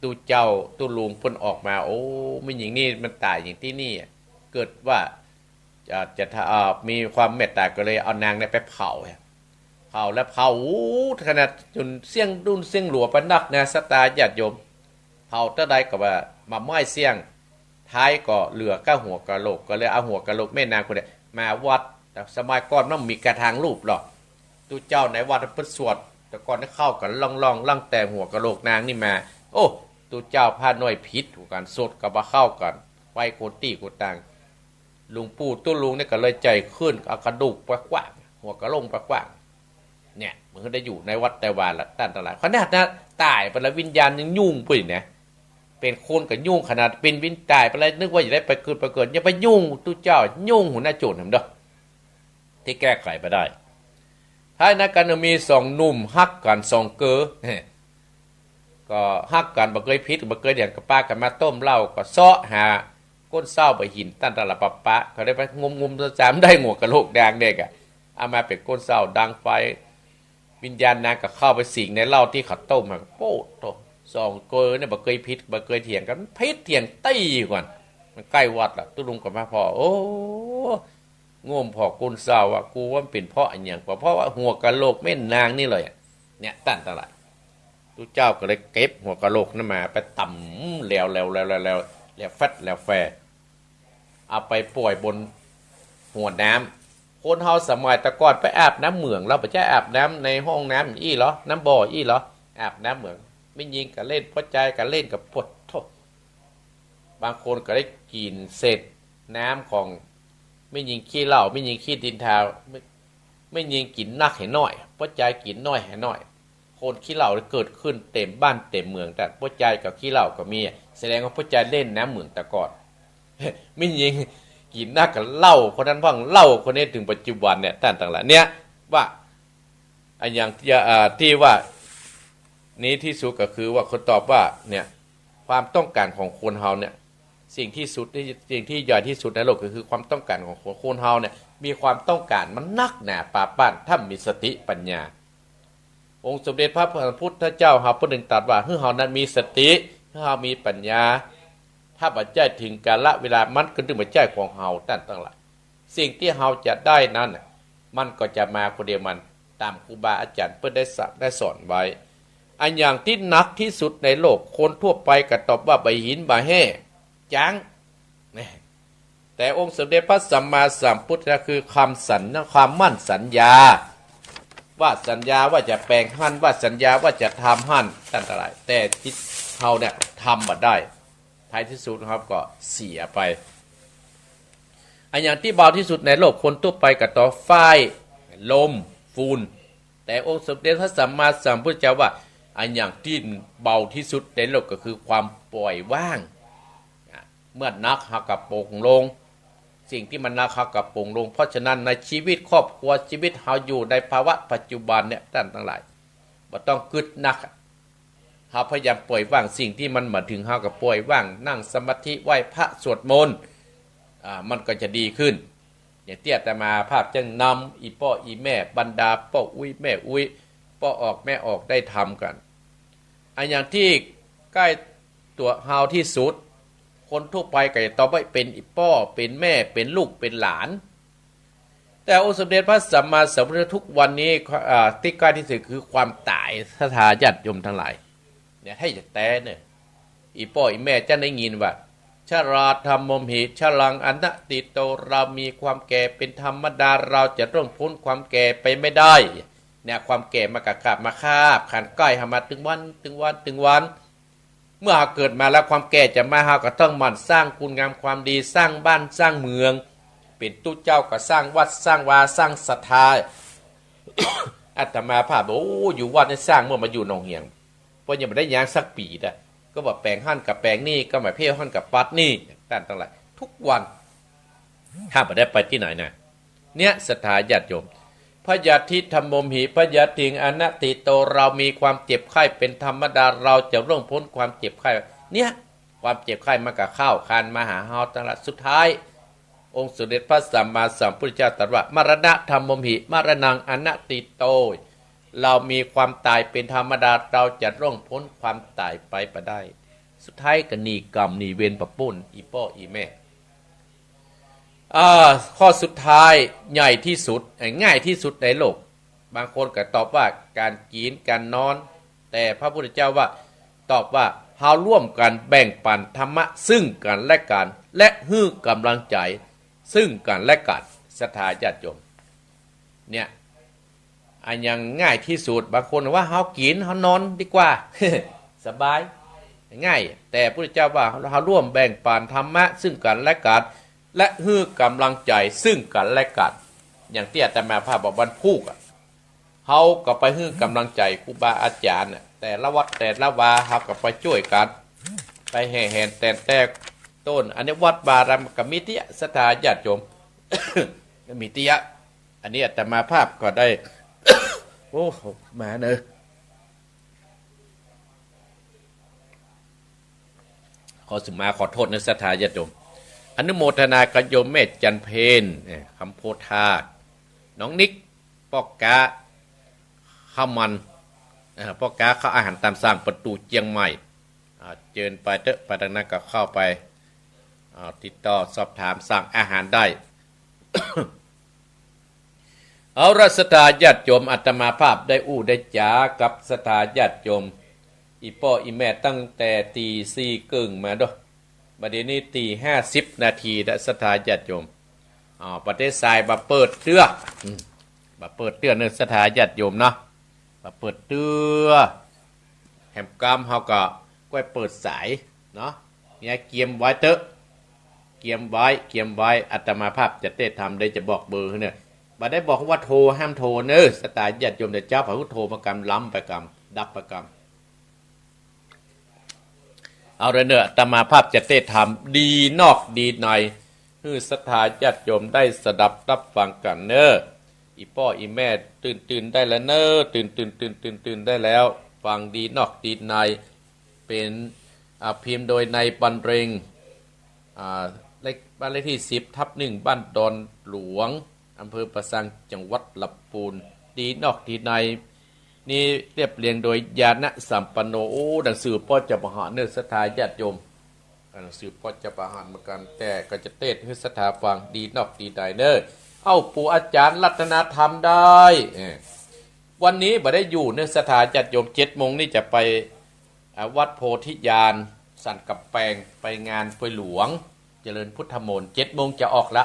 ตูเจ้าตูลุงพ้นออกมาโอ้ไม่ยิงนี่มันตายอย่างที่นี่เกิดว่าจะมีความเมตตาก็เลยเอานางเนี่ยไปเผาแล้วเผาขนาดจนเสี่ยงดุนเสี่ยงหลัวปนักนะสตาญาติโยมเผาเท่าใดก็ว่ามาไม้เสี่ยงท้ายก็เหลือก้าหัวกะโหลกก็เลยเอาหัวกะโหลกแม่นางคนนี้มาวัดแต่สมัยก่อนมันมีกระถางรูปหรอกตูเจ้าในวัดเพิ่นสวดแต่ก่อนได้เข้ากันล่องแต่หัวกะโหลกนางนี่มาโอ้ตูเจ้าพาหน่อยพิษถูกกันสดกับมาเข้ากันไว้โกตีโกตังลุงปู่ตู้ลุงเนี่ยก็เลยใจขึ้นเอากระดูกไปกว้างหัวกะโหลกไปกว้างเนี่ยมันก็ได้อยู่ในวัดแต่วานละตั้งตลาดขนาดนั้นตายไปแล้ววิญญาณยังยุ่งไปเนี่ยเป็นคนกับยุ่งขนาดเป็นวิญตายไปแล้วนึกว่าจะได้ไปเกิดอย่าไปยุ่งตู้เจ้ายุ่งหัวหน้าโจรทำเด้อที่แก้ไขไปได้ท้ายนักการมีสองหนุ่มฮักกันสองเกอก็ฮักกันบ่เคยพิษบ่เคยเดียงกับป้ากันมาต้มเหล้าก็เซาะหาก้นเศร้าไปหินตั้งตลาดปะเขาได้ไปงมจามได้หัวกะโหลกแดงเด็กเอามาเป็นก้นเศร้าดังไฟวิญญาณนางก็เข้าไปสิงในเหล้าที่เขาต้มมาโป๊ะโตสองเกอเนี่ยบ่เคยพิษบ่เคยเถียงกันพิษเถียงตี้ก่อนมันใกล้วัดละตุลุงกับมาพอโอ้ง่มพอกุนเศร้าว่ากูว่าเป็นเพราะอันอย่างเพราะว่าหัวกะโหลกแม่นางนี่เลยเนี่ยตั้งตลาดตุเจ้าก็เลยเก็บหัวกะโหลกนั่นมาไปต่ำแล้วแฟดแล้วแฟเอาไปปล่อยบนหัวน้ำคนเฮาสมัยตะก่อนไปอาบน้ำเหมืองเราไปจะอาบน้ำในห้องน้ำอี้เหรอน้ำบ่ออี้เหรออาบน้ำเหมืองไม่ยิงกับเล่นพอใจกับเล่นกับปวดโทษบางคนก็ได้กินเศษน้ำของไม่ยิงขี้เหล้าไม่ยิงขี้ดินทาไม่ยิงกินนักให้น้อยพอใจกินน้อยให้น้อยคนขี้เหล้าเกิดขึ้นเต็มบ้านเต็มเมืองแต่พอใจกับขี้เหล้าก็มีแสดงว่าพอใจเล่นน้ำเหมืองแต่ก่อนไม่ยิงกินนักกับเหล้าคนนั้นพังเหล้าคนนี้ถึงปัจจุบันเนี่ยท่านต่างหลายเนี่ยว่าอันอย่างที่ว่านี้ที่สุดก็คือว่าคนตอบว่าเนี่ยความต้องการของคนเฮาเนี่ยสิ่งที่สุดสิ่งที่ใหญ่ที่สุดในโลกก็คือความต้องการของคนเฮาเนี่ยมีความต้องการมันนักหนาป่าป้านถ้ามีสติปัญญาองค์สมเด็จพระพุทธเจ้าเฮาพระหนึ่งตรัสว่าเฮานั้นมีสติเฮามีปัญญาถ้าปัจจัยถึงกาลเวลามันก็ถึงปัจจัยของเฮาตั้งหลายสิ่งที่เฮาจะได้นั้นมันก็จะมาคนเดียวมันตามครูบาอาจารย์เพิ่นได้สอนไว้อันอย่างที่หนักที่สุดในโลกคนทั่วไปก็ตอบว่าใบหินใบแห่จัง แต่องค์สมเด็จพระสัมมาสัมพุทธเจ้าคือความมั่นสัญญาว่าสัญญาว่าจะแปลงหั่นว่าสัญญาว่าจะทำหั่นตั้งแต่ไรแต่ที่เขาเนี่ยทำมาได้ท้ายที่สุดครับก็เสียไปอันอย่างที่เบาที่สุดในโลกคนทั่วไปกับต่อไฟลมฟูนแต่องค์สมเด็จพระสัมมาสัมพุทธเจ้าว่าอันอย่างที่เบาที่สุดในโลกก็คือความปล่อยว่างเมื่อนักหักกับโป่งลงสิ่งที่มันนักหักกับโป่งลงเพราะฉะนั้นในชีวิตครอบครัวชีวิตเราอยู่ในภาวะปัจจุบันเนี่ยท่านทั้งหลายบ่ต้องกึดนักเราพยายามปล่อยว่างสิ่งที่มันมาถึงเรากับปล่อยว่างนั่งสมาธิไหว้พระสวดมนต์มันก็จะดีขึ้นอย่างเตี้ยแต่มาภาพจึงนำอีพ่ออีแม่บรรดาพ่ออุ้ยแม่อุ้ยพ่อออกแม่ออกได้ทำกันอันอย่างที่ใกล้ตัวเฮาที่สุดคนทั่วไปก็จะต่อไปเป็นอีพ่อเป็นแม่เป็นลูกเป็นหลานแต่องค์สมเด็จพระสัมมาสัมพุทธเจ้าทุกวันนี้ที่ใกล้ที่สุดคือความตายสถาญาติโยมทั้งหลายเนี่ยให้จะแต่เนี่ยอีพ่ออีแม่จะได้ยินว่าชราธรรมมหิชลังอนัตติโตเรามีความแก่เป็นธรรมดาเราจะร่วงพ้นความแก่ไปไม่ได้เนี่ยความแก่มากะมาคาบขันใกล้หามาถึงวันเมื่อเกิดมาแล้วความแก่จะมาหาก็ต้องหมั่นสร้างคุณงามความดีสร้างบ้านสร้างเมืองเป็นตู้เจ้าก็สร้างวัดสร้างวาสร้างศรัทธา อาตมาภาพโอ้อยู่วัดได้สร้างเมื่อมาอยู่หนองเหียงเพราะยังไม่ได้ย้างสักปีนะก็บอกแปลงหั่นกับแปลงนี่ก็หมายเพี้ยหั่นกับปัดนี่ต่างหลายทุกวันถ้าไม่ได้ไปที่ไหนนะเนี่ยศรัทธาญาติโยมพยาธิธรรมมหิพยาธิงอนัตติโตเรามีความเจ็บไข้เป็นธรรมดาเราจะร่วงพ้นความเจ็บไข้เนี่ยความเจ็บไข้มากับข้าวคานมาหาเฮาตั้งแต่สุดท้ายองค์สมเด็จพระสัมมาสัมพุทธเจ้าตรัสว่ามรณะธรรมมหิมรณังอนัตติโตเรามีความตายเป็นธรรมดาเราจะร่วงพ้นความตายไปได้สุดท้ายก็หนีกรรมหนีเวรปะปุ้นอีพ่ออีแม่ข้อสุดท้ายใหญ่ที่สุดง่ายที่สุดในโลกบางคนก็ตอบว่าการกินการนอนแต่พระพุทธเจ้าว่าตอบว่าเฮาร่วมกันแบ่งปันธรรมะซึ่งกันและกันและให้กำลังใจซึ่งกันและกันศรัทธาญาติโยมเนี่ยอันยังง่ายที่สุดบางคนว่าเฮากินเฮานอนดีกว่า สบายง่ายแต่พระพุทธเจ้าว่าเฮาร่วมแบ่งปันธรรมะซึ่งกันและกันและให้กำลังใจซึ่งกันและกันอย่างที่อาตมาภาพบอกวันพูกเฮาก็ไปให้กำลังใจครูบาอาจารย์แต่ละวัดแต่ละวาเฮาก็ไปช่วยกันไปแห่แห่แต่ต้นอันนี้วัดบารามกมิติศรัทธาญาติโยม มิติยะอันนี้อาตมาภาพก็ได้ โอ้มาเนอะขอสุมาขอโทษในศรัทธาญาติโยมอนุโมทนากับโยมแม่จันเพนคำโพธาน้องนิกปอกกาข้าวมันปอกกาข้าวอาหารตามสั่งประตูเจียงใหม่เจิญไปเถอะไปดังนั้นก็เข้าไปติดต่อสอบถามสั่งอาหารได้ เอารัศดาญาติโยมอาตมาภาพได้อู้ได้จ๋ากับศรัทธาญาติโยมอีพ่ออีแม่ตั้งแต่ตีสี่ครึ่งมาด้วยบัดนี้ตี50 นาทีและศรัทธาญาติโยมประเทศทรายมาเปิดเตื้อมาเปิดเตื้อเนื้อศรัทธาญาติโยมเนาะมาเปิดเตื้อแหมกามเฮาก็เปิดสายเนาะเนี่ยเกียมไว้เถอะเกียมไว้อาตมาภาพจะเต้ทำได้จะบอกเบอร์เนี่ยบ่ได้บอกว่าโทรห้ามโทรเนอะศรัทธาญาติโยมแต่เจ้าพระพุทธโทรมากรรมล้ำไปกรรมดับประกรรมเอาเนอะอาตมาภาพจะเต้ทำดีนอกดีในให้ศรัทธาญาติโยมได้สดับรับฟังกันเนอะอีพ่ออีแม่ตื่นได้แล้วเนอะตื่นได้แล้วฟังดีนอกดีในเป็นพิมพ์โดยในบันเรงเลขบ้านเลขที่10/1บ้านดอนหลวงอำเภอประสังจังหวัดลำพูนดีนอกดีในนี่เรียบเรียงโดยญาณสัมปันโนหนังสือพ่อจะประหารเนื้อศรัทธาญาติโยมหนังสือพ่อจะประหารเหมือนกันแต่ก็จะเทศให้ศรัทธาฟังดีนอกดีในเนอะเอาปู่อาจารย์รัตนธรรมได้วันนี้บ่ได้อยู่เนื้อศรัทธาญาติโยม7 โมงนี่จะไปวัดโพธิญาณสันกับแปงไปงานป่วยหลวง เจริญพุทธมนต์7 โมงจะออกละ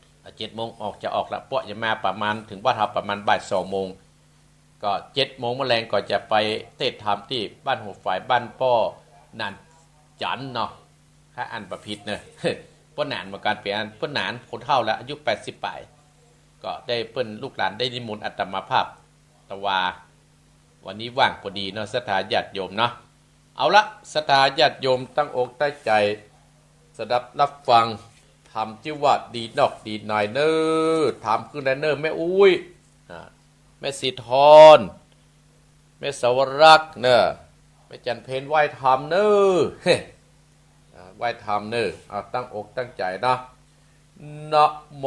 7 โมงจะออกละพวกจะมาประมาณถึงบ้านเราประมาณบ่าย2 โมงก็7 โมงแมลงก็จะไปเทศธรรมที่บ้านหัวฝ่ายบ้านป้อนันจันเนาะถ้าอันประพิษเนอะป้อนานมาการเปลี่ยนป้อนานคนเฒ่าแล้วอายุ80 ปีก็ได้เปิ้นลูกหลานได้นิมนต์อัตมาภาพตะวาวันนี้ว่างพอดีเนาะศรัทธาญาติโยมเนาะเอาละศรัทธาญาติโยมตั้งอกตั้งใจสดับรับฟังทำจิวัดดีนอกดีหน่อยเนอทำขึ้นเนอแม่อุ้ยแม่สีทอนแม่สาวรักษ์เนอะแม่จันเพนไหวทำเนอไหวทำเนอเอาตั้งอกตั้งใจนะนะโม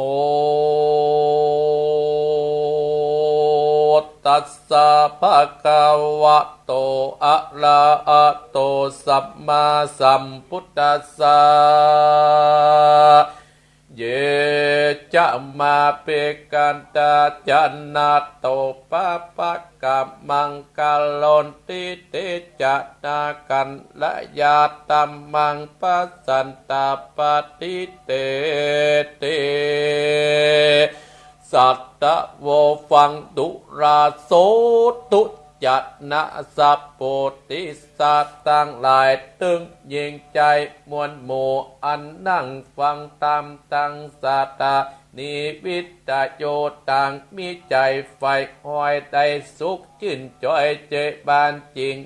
ตัสสะภะคะวะโตอะระหะโตสัมมาสัมพุทธัสสะเยจะมาเปกันตาจันนาโตปะปะกะมังกาลนติเตจะนากันละยาตัมมังปัสสันตาปฏิเตเตสัตตะโวฟังดุราโสตุจัตนะสัพโพธิสัตว์ตั้งหลายตึงยิงใจมวลหมู่อันนั่งฟังตามตั้งสัตตานิวิตโยต่างมีใจไฟหอยได้สุขชื่นจอยเจบานจริง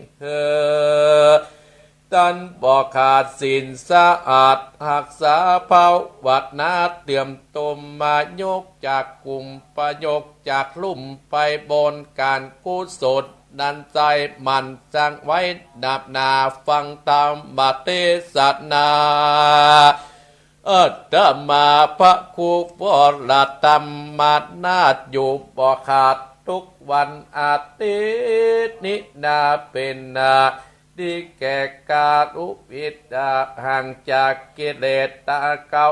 ตันบอกขาดสินสะอาดหักษาเผาวัดนาเตรียมตมมายกจากกลุ่มประยกจากลุ่มไปบนการกุศลนันใจมันจังไว้ดับนาฟังตามมาเทศนาธรรมาพระคูวรธรรมานาฏอยู่บ่ขาดทุกวันอาทิตย์นินาเป็นนาดีแก่การุปิดาห่างจากกิเลสตาเก้า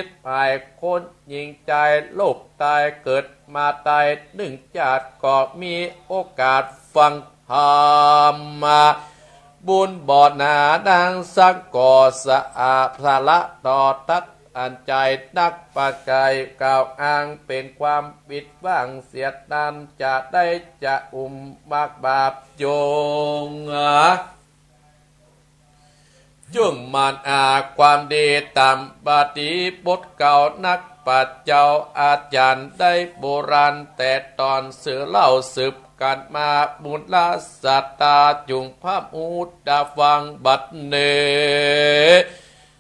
10 คนยิงใจโลกตายเกิดมาตาย1 ชาติก็มีโอกาสฟังธรรมบุญบอดหนาดังสังก่อสะอาดสาระต่อทัดอันใจนักปากกายกล่าวอ้างเป็นความปิดว่างเสียนั้นจะได้จะมากบาปโยงจุ่งมันความดีตามปฏิบทเก่านักปัจเจ้าอาจารย์ได้โบราณแต่ตอนเสือเล่าสืบกันมาบุญละสัตตาจุงพระมูดาฟังบัดเน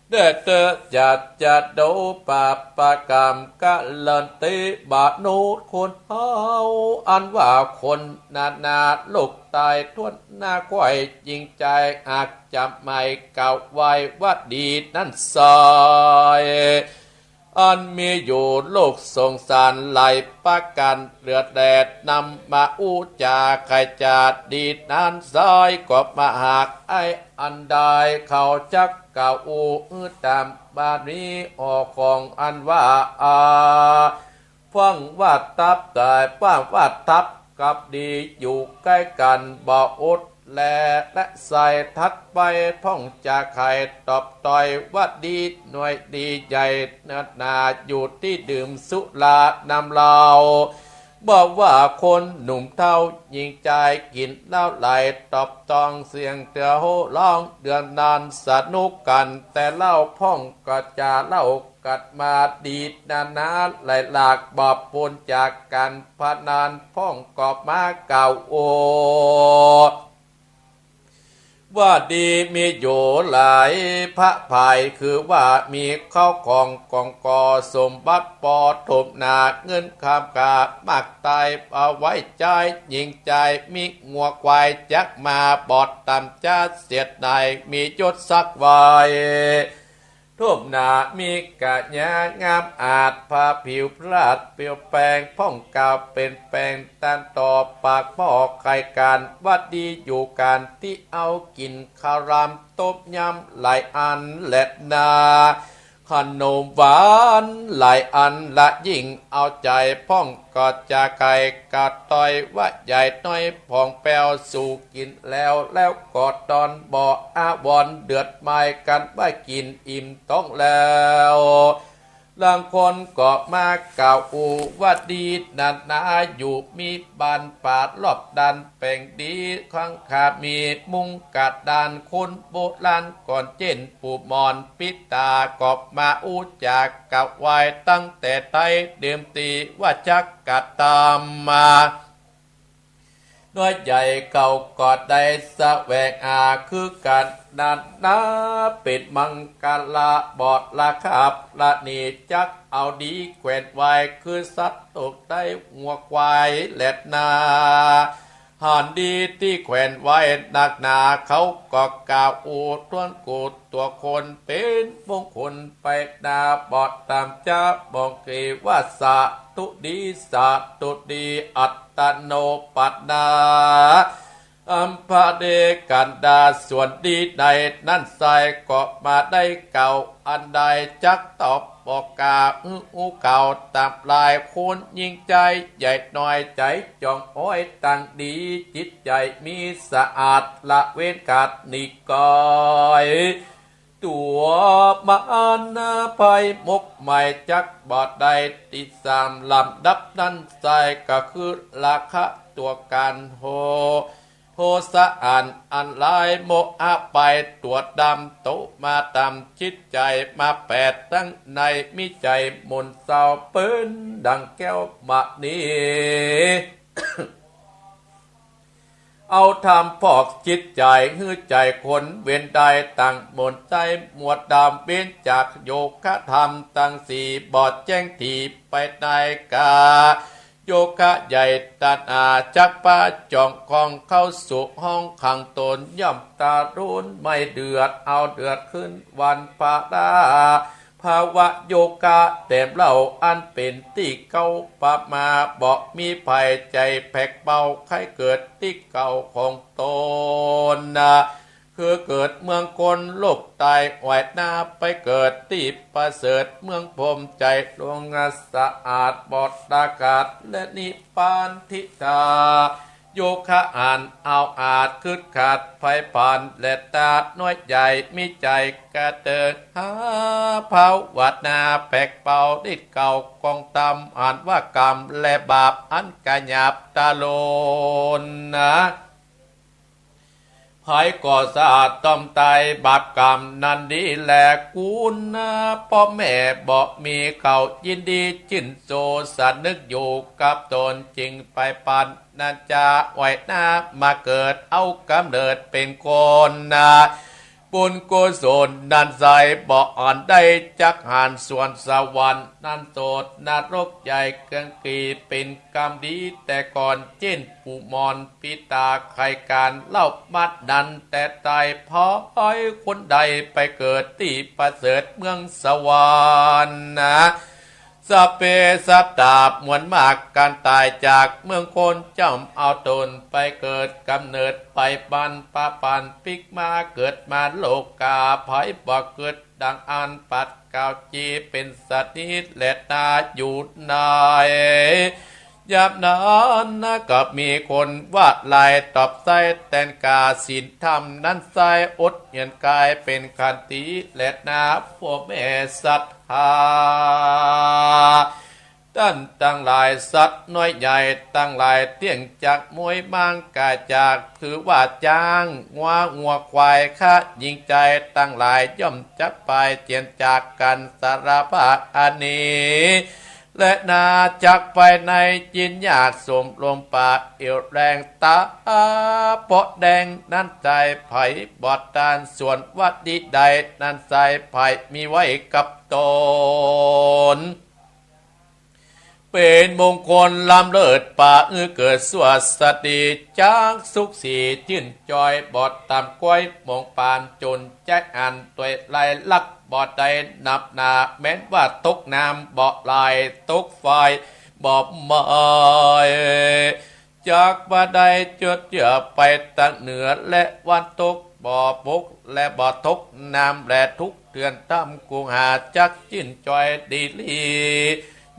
เดเตจะดูปาปกรรมกะเลินติบาโนดคนเฮาอันว่าคนนาลูกตายทวนหน้าควายยิงใจอักจำไม่เก่าไว้ว่าดีนั่นซอยอันมีอยู่โลกสงสารไหลประกันเลือดแดดนำมาอุจาใครจะดีนั้นซอยกบมาหากไออันใดเขาจักเก่าอูตามบาลีออกของอันว่าฟังว่าทับแต่ฟังว่าทับกับดีอยู่ใกล้กันบ่อดและใส่ทัดไปพ่องจากไข่ตอบต่อยว่าดีหน่วยดีใหญ่เนิดนาอยู่ที่ดื่มสุรานำเหล้าบอกว่าคนหนุ่มเท่ายิงใจกินเหล้าไหลตอบตองเสียงเตือโหร้องเดือนนานสนุกกันแต่เหล้าพ่องก็จะเหล้ากัดมาดีนาไหลหลากบอบปนจากกันพนานพ่องกอบมาเก่าโอว่าดีมีอยู่หลายพระภายคือว่ามีเข้าของกองกอสมบัติปอถมนาเงินคำกามักตายเอาไว้ใจยิงใจมีงัวควายจักมาบอดตำจ้าเสียดในมียศสักไว้ทุ่มหนามีกะยางามอาจผ้าผิวพลาดเปลี่ยวแปลงพ่องกาวเป็นแปลงตันต่อปากพ่อไข่การวัดดีอยู่การที่เอากินคารามตบยำหลายอันและนาข ขนมหวานหลายอันละยิ่งเอาใจพ่องก็จะไก่กะต้อยว่าใหญ่น้อยผ่องแปวสู่กินแล้วกอดตอนบ่ออาวอนเดือดไม้กันว่ากินอิ่มต้องแล้วบางคนก็มากล่าวอูว่าดีนันนาอยู่มีบานป่ารอบดันแป่งดีข้างขามีมุงกัดดานคนโบราณก่อนเจนปูมอนปิตากอบมาอูจากกับไว้ตั้งแต่ไตเดิมตีว่าจักกัดตามมาน้อยใหญ่เก่ากอดได้สะแวงคือการนันนาเป็ดมังกาลาบอดละครับละนี่จักเอาดีแขวนไว้คือสัตว์ตกได้หัวควายแหลดนาหานดีที่แขวนไว้หนักหนาเขาก็กล่าวอูทวนกูดตัวคนเป็นมงคลไปดาบอดตามจ้าบอกเกว่าสาตุดีสาตุดีอัตตโนปัตนาอัมพาเดกันดาส่วนดีใดนั่นใส่ก็มาได้เก่าอันใดจักตอบบอกกาอูเก่าตามลายคุณยิ่งใจใหญ่น้อยใจจองอ้อยตั้งดีจิตใจมีสะอาดละเว้นกัดนิกอยตัวมานาภัยมกใหม่จักบอดใดติดสามลำดับนั้นใส่ก็คือราคะตัวการโหสะอันลายโมอาไปตัวดำโตมาดำจิตใจมาแปดตั้งในมิใจมนเศร้าเปิ้นดังแก้วมะนี้ เอาทำพอกจิตใจหื้อใจคนเว้นได้ตั้งมนใจหมวดดำเว้นจากโยคะธรรมตั้งสี่บอดแจ้งทีไปในกาโยคะใหญ่ตัดจักปะจองคองเข้าสู่ห้องขังตนย่อมตารุนไม่เดือดเอาเดือดขึ้นวันปะดาภาวะโยกะเต็มเหล่าอันเป็นที่เก่าปะมาบอกมีภัยใจแผกเบาใครเกิดที่เก่าของตนคือเกิดเมืองคนโลกตายไหวหน้าไปเกิดที่ประเสริฐเมืองพรมใจดวงสะอาดบอดอากาศและนิพพานทิตาโยคะเอาอาจคืดขาดไฟผ่านและตาดน้อยใหญ่มีใจกระเตินหาภาวัดนาแปกเป่าดิดเก่ากองตำอ่านว่ากรรมและบาปอันกะหยาบตาโลนนะภายก่อสะอาดต้อมตายบาปกรรมนันดีแลกูนะพ่อแม่บอกมีเขายินดีจินโซสันนึกอยู่กับตนจริงไปปันนันจะไหวหน้ามาเกิดเอากำเนิดเป็นคนนะบุญกุศลนันใสบอกอ่อนได้จักหานส่วนสวรรค์นันโสดนรกใหญ่เกิงกีเป็นกรรมดีแต่ก่อนเจนปูมอนปิตาใครการเล่ามัดดันแต่ตายพอให้คนใดไปเกิดที่ประเสริฐเมืองสวรรค์นะสเปสัตตาหมวนมากการตายจากเมืองคนจำเอาตนไปเกิดกำเนิดไปปันปะปันปิกมาเกิดมาโลกาภัยบ่เกิดดังอันปัดกาวจีเป็นสัตว์นิดและนาอยู่นายยามนั้นนะกับมีคนวาดลายตอบใส่แตนกาศีลธรรมนั้นใส่อดเหียนกายเป็นขันติและนาพวกแม่สัตว์ท่านตั้งหลายสัตว์น้อยใหญ่ตั้งหลายเตี้ยงจากมวยมังกาจากถือว่าจ้างงัวควายข้ายิงใจตั้งหลายย่อมจักไปเจียนจากกันสารพัดอันนี้และนาจากไปในจินญาติสมลมปากเอวแรงตาเปาะแดงนั่นใจไผ่บอดตานส่วนวัดดีใดนั่นใจไผ่มีไว้กับตนเป็นมงคลล้ำเลิศป่าเกิดสวัสดีจากสุขสีชื่นจอยบอดตามก้อยมองปานจนแจ็คอันตัวลายลักบอดใดนับนาแม้นว่าตกน้ำบ่อลายตกไฟบ่มาจากบ่ได้จดเจือไปทางเหนือและวันตก บ่ปุกและบ่ทุกน้ำและทุกเตือนตั้มกุงหาจักจิ้นจอยดีลี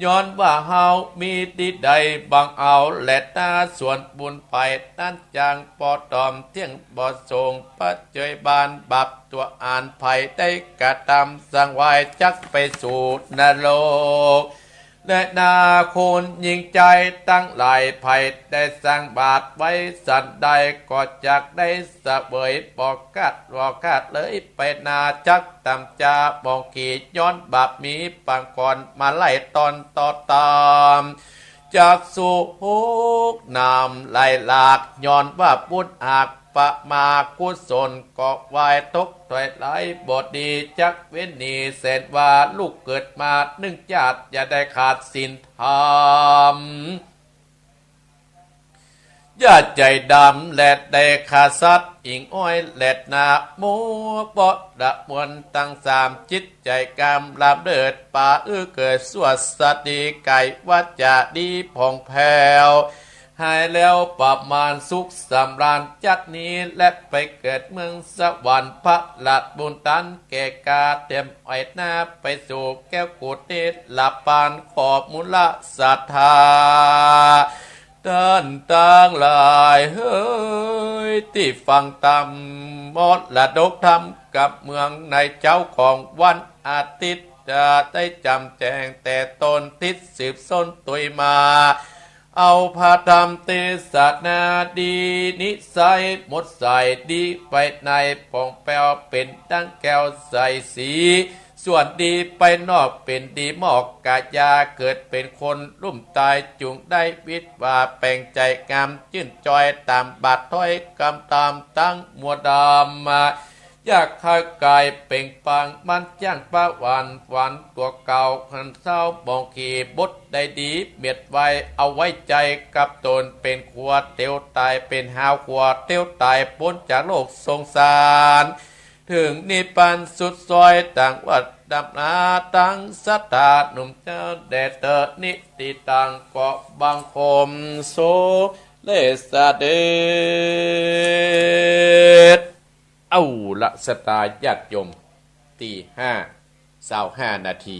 ย้อนว่าเฮามีดีใดบางเอาและตาส่วนบุญไปนั่นจางปอตอมเที่ยงบ่ทรงปัจเจยบานบับตัวอ่านไผ่ได้กระทำสังไว้จักไปสู่นรกและนาคุณยิงใจตั้งหลายไผ่ได้สร้างบาทไว้สันใดก็จักได้สะเบยบอกกัดบอกกัดเลยไปนาจักตำจาบองกีย้อนบาปมีปังก่อนมาไล่ตอนต่อตามจากสู่หุกนำไล่หลากย้อนว่าบุญอากปะมากุศลก็วายตกถอยไหลบทดีจักเว้นนีเสร็จว่าลูกเกิดมานึ่งจาติอย่าได้ขาดสินธรรมอย่าใจดำแหลดได้ขาสัตว์อิงอ้อยแหลดนามัวปอดะมวนตั้งสามจิตใจกามลามเดิดป่าเกิดสวดสัตดีไก่วัจจะดีผ่องแผ้วหายแล้วประมาณสุขสำราญจัดนี้และไปเกิดเมืองสวรรค์พระหลัดบุญตันแก่กาเต็มอ้อยหน้าไปสู่แก้วกุดเนตรหลับปานขอบมุลศรัทธาท่านต่างหลายเฮ้ยที่ฟังตามมดละดกธรรมกับเมืองในเจ้าของวันอาทิตย์จะได้จำแจงแต่ตนทิศสืบส้นตุยมาเอาพระธรรมเทศนาดีนิสัยหมดใส่ดีไปในปองแปวเป็นตั้งแก้วใสสีส่วนดีไปนอกเป็นดีหมอกกาญาเกิดเป็นคนรุ่มตายจุงได้วิตว่าแปลงใจงามชื่นจอยตามบาดถ้อยกำตามตั้งมัวดำมาอยากข้ากายเป่งปังมันจ้างป้าวันตัวเก่าขันเศร้าบองขีบดได้ดีเบียดไว้เอาไว้ใจกับตนเป็นขวดเตียวตายเป็นหาวขวดเตียวตายพ้นจากโลกสงสารถึงนิพพานสุดซอยต่างวัดดับนาตั้งสัตตาหนุ่มเจ้าแดดเตอนิติตังเกาะบางคมโซเลสเดชเอาละสตาญาติโยมตี 5:25 นาที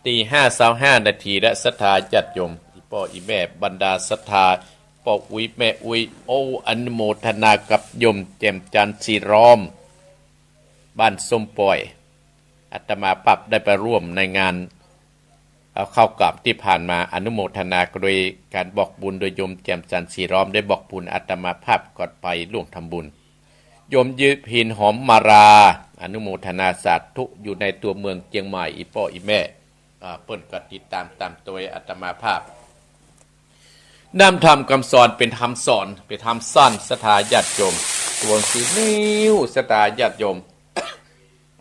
ตี 5:25 นาทีและศรัทธาญาติโยมอีพ่ออีแม่บรรดาศรัทธาพ่ออุ้ยแม่อุ้ยโอ้อนุโมทนากับโยมแจ่มจันทร์สีร้อมบ้านส้มปล่อยอาตมาปับได้ไปร่วมในงานเอาเข้ากับที่ผ่านมาอนุโมทนาโดยการบอกบุญโดยโยมแจ่มจันทร์สีร้อมได้บอกบุญอาตมาภาพก่อนไปร่วมทำบุญโยมยืดพินหอมมาราอนุโมทนาสาธุอยู่ในตัวเมืองเชียงใหม่อีพ่ออีแม่เปิ้นก็ติดตามตัวอาตมาภาพนำธรรมคำสอนเป็นธรรมสอนเป็นธรรมสั้นศรัทธาญาติโยมตัวสีนิ้วศรัทธาญาติโยม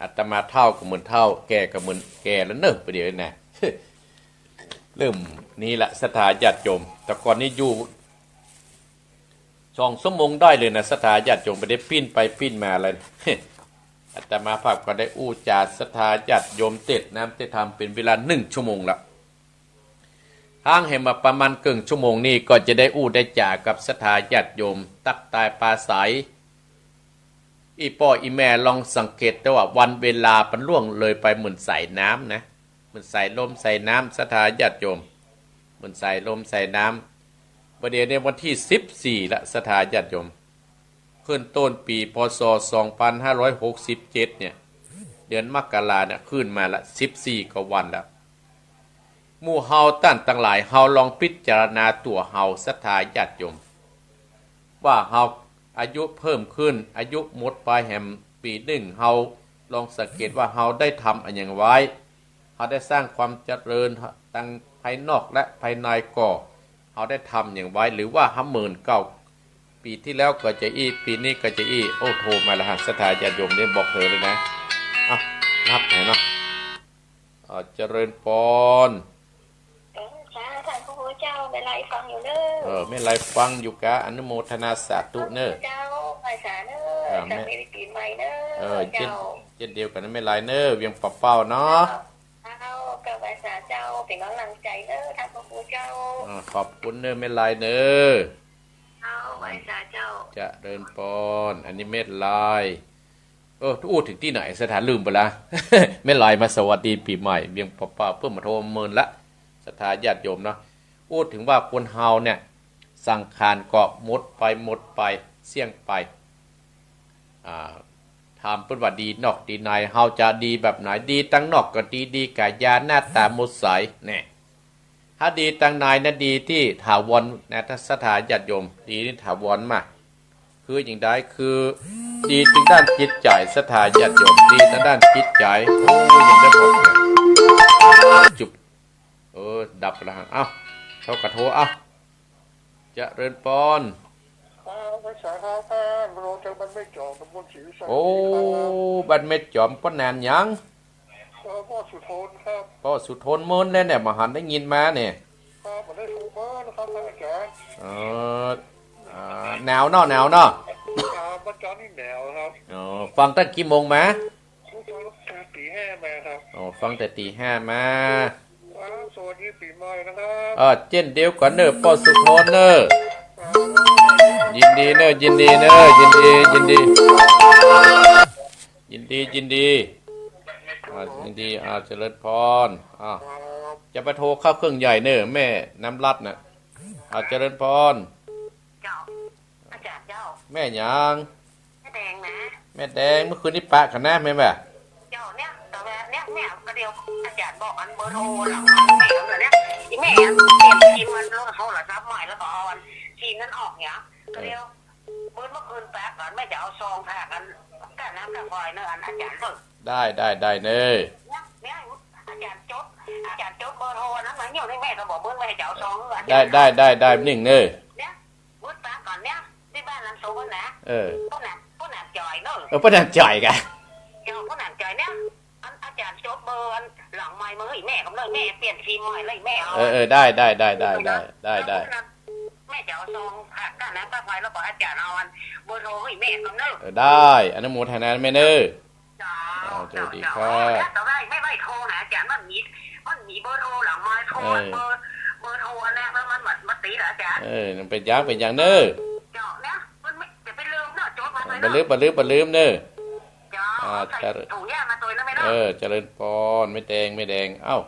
อาตมาเท่ากับเหมือนเท่าแก่กับเหมือนแก่แล้วเนอะประเดี๋ยวนะเริ่มนี่แหละศรัทธาญาติโยมแต่ก่อนนี้อยู่2 ชั่วโมงได้เลยนะศรัทธาญาติโยมไปได้ปิ้นไปปิ้นมาเลยอาตมาภาพก็ได้อู้จาศรัทธาญาติโยมเต็ดน้ำเต็ดธรรมเป็นเวลา1 ชั่วโมงละห่างให้มาประมาณครึ่งชั่วโมงนี้ก็จะได้อู้ได้จากับศรัทธาญาติโยมตักตายปลาใสอีพ่ออีแม่ลองสังเกตได้ว่าวันเวลามันล่วงเลยไปเหมือนใส่น้ำนะเหมือนใส่ลมใส่น้ำศรัทธาญาติโยมเหมือนใส่ลมใส่น้ำประเดี๋ยวในวันที่14ละศรัทธาญาติโยมขึ้นต้นปีพศ2567เนี่ยเดือนมกราเนี่ยขึ้นมาละ14 กว่าวันแล้วหมู่เฮาตั้นต่างหลายเฮาลองพิจารณาตัวเฮาศรัทธาญาติโยมว่าเฮาอายุเพิ่มขึ้นอายุหมดไปแห่งปีหนึ่งเฮาลองสังเกตว่าเฮาได้ทำอันอย่างไว้เฮาได้สร้างความเจริญทั้งภายนอกและภายในก่อเฮาได้ทำอย่างไว้หรือว่า59ปีที่แล้วก็จะอีปีนี้ก็จะอีโอ้โทรมาแล้วฮะศรัทธาญาติโยมได้บอกเธอเลยนะรับไหนเนาะเจริญพรท่านพระพุทธเจ้าไม่ไล่ฟังอยู่เนอะไม่ไล่ฟังอยู่กะอนุโมทนาสาธุเนอะเจ้าภาษาเนอะจะไม่ได้ปีใหม่เนอะเช่นเดียวกันไม่ไล่เนอะเวียงเป่าเนาะเอากับภาษาเจ้าเป็นกำลังใจเนอะท่านพระพุทธเจ้าขอบคุณเนอะไม่ไล่เนอะเอาภาษาเจ้า จะเดินปอนอันนี้เม็ดลายอู้ถึงที่ไหนสถานลืมไปละ เม็ดลายมาสวัสดีปีใหม่เบียงป้าเพื่อมาโทรเมินละสถานญาติโยมเนาะอู้ถึงว่าคนเฮาเนี่ยสังขารเกาะหมดไปเสี่ยงไปทำเป็นว่าดีนอกดีในเฮาจะดีแบบไหนดีตั้งนอกก็ดีกายาหน้าตามุสใสเนี่ยถ้าดีตั้งในนะดีที่ถาวรนะสถานญาติโยมดีที่ถาวรมากคืออย่างใดคือดีทางด้านจิตใจสถานญาติโยมดีทางด้านจิตใจโอ้ยังได้บอกเนี่ยจุบดับแล้วเอ้าเขากระโทเอ้าจะเริญปอนโอ้บันเม็ดจอมป้อนแนนยังพ่อสุทนครับพ่อสุทนเมินแน่เนี่ยมาหันได้ยินมาเนี่ยมาได้ถูกเมินนะครับท่านอาจารย์แนวเนาะอาจารย์นี่แนวครับฟังตั้งกี่โมงมาฟังตีห้ามาครับฟังแต่ตีห้ามาสวัสดีปีใหม่นะครับเจนเดียวก่อนเนอะพ่อสุทนเนอะยินดีเนอะยินดีเจริญพรจะไปโทรเข้าเครื่องใหญ่เนอะแม่น้ำรัดน่ะเจริญพรเจ้าอาจารย์เจ้าแม่ยังแม่แดงนะแม่แดงเมื่อคืนนี้ปะกันนะแม่เจ้าเนี่ยแต่ว่าเนี่ยแม่ก็เดียวอาจารย์บอกอันเบอร์โทรหลังแม่เลยเนี่ยที่แม่เปลี่ยนทีมมันแล้วโทรศัพท์ใหม่แล้วก็เอาทีมนั้นออกเนี่ยก็เดียวเมื่อคืนแป๊บก่อนแม่จะเอาซองแทกกันกันน้ำกับไฟเนอะอาจารย์เบิกได้เนอะเนี่ยอาจารย์จดเบอร์โทรนะมันอยู่ในแม่ก็บอกเบอร์แม่จะเอาซองได้หนึ่งเนอะเนี่ยเมื่อแป๊บก่อนเนี่ยที่บ้านนั้นโซ่นะพวกหนักจ่อยเนอะพวกหนักจ่อยกันพวกหนักจ่อยเนี่ยอาจารย์จดเบอร์หลังไม้มือแม่ก็เลยแม่เปลี่ยนทีมใหม่เลยแม่เอาได้แม่จะเอาซองหักกันนะป้าไฟแล้วก็อาจารย์เอาเบอร์โทรให้แม่ก็เนอะได้อนุโมทนาแม่เนอะสวัสดีครับแต่ว่าไม่โทรนะอาจารย์มันมีเบอร์โทรหลังไม้โทรเบอร์โทรอันนี้มันเหมือนมาตีเหรออาจารย์มันเป็นอย่างเนอะเนี่ยมันจะไปลืมเนอะจดมาเลยเนอะบ่ลืมเนอะใส่ถุงยามาตัวนั้นไม่ได้เจริญพรไม่แดงเอ้า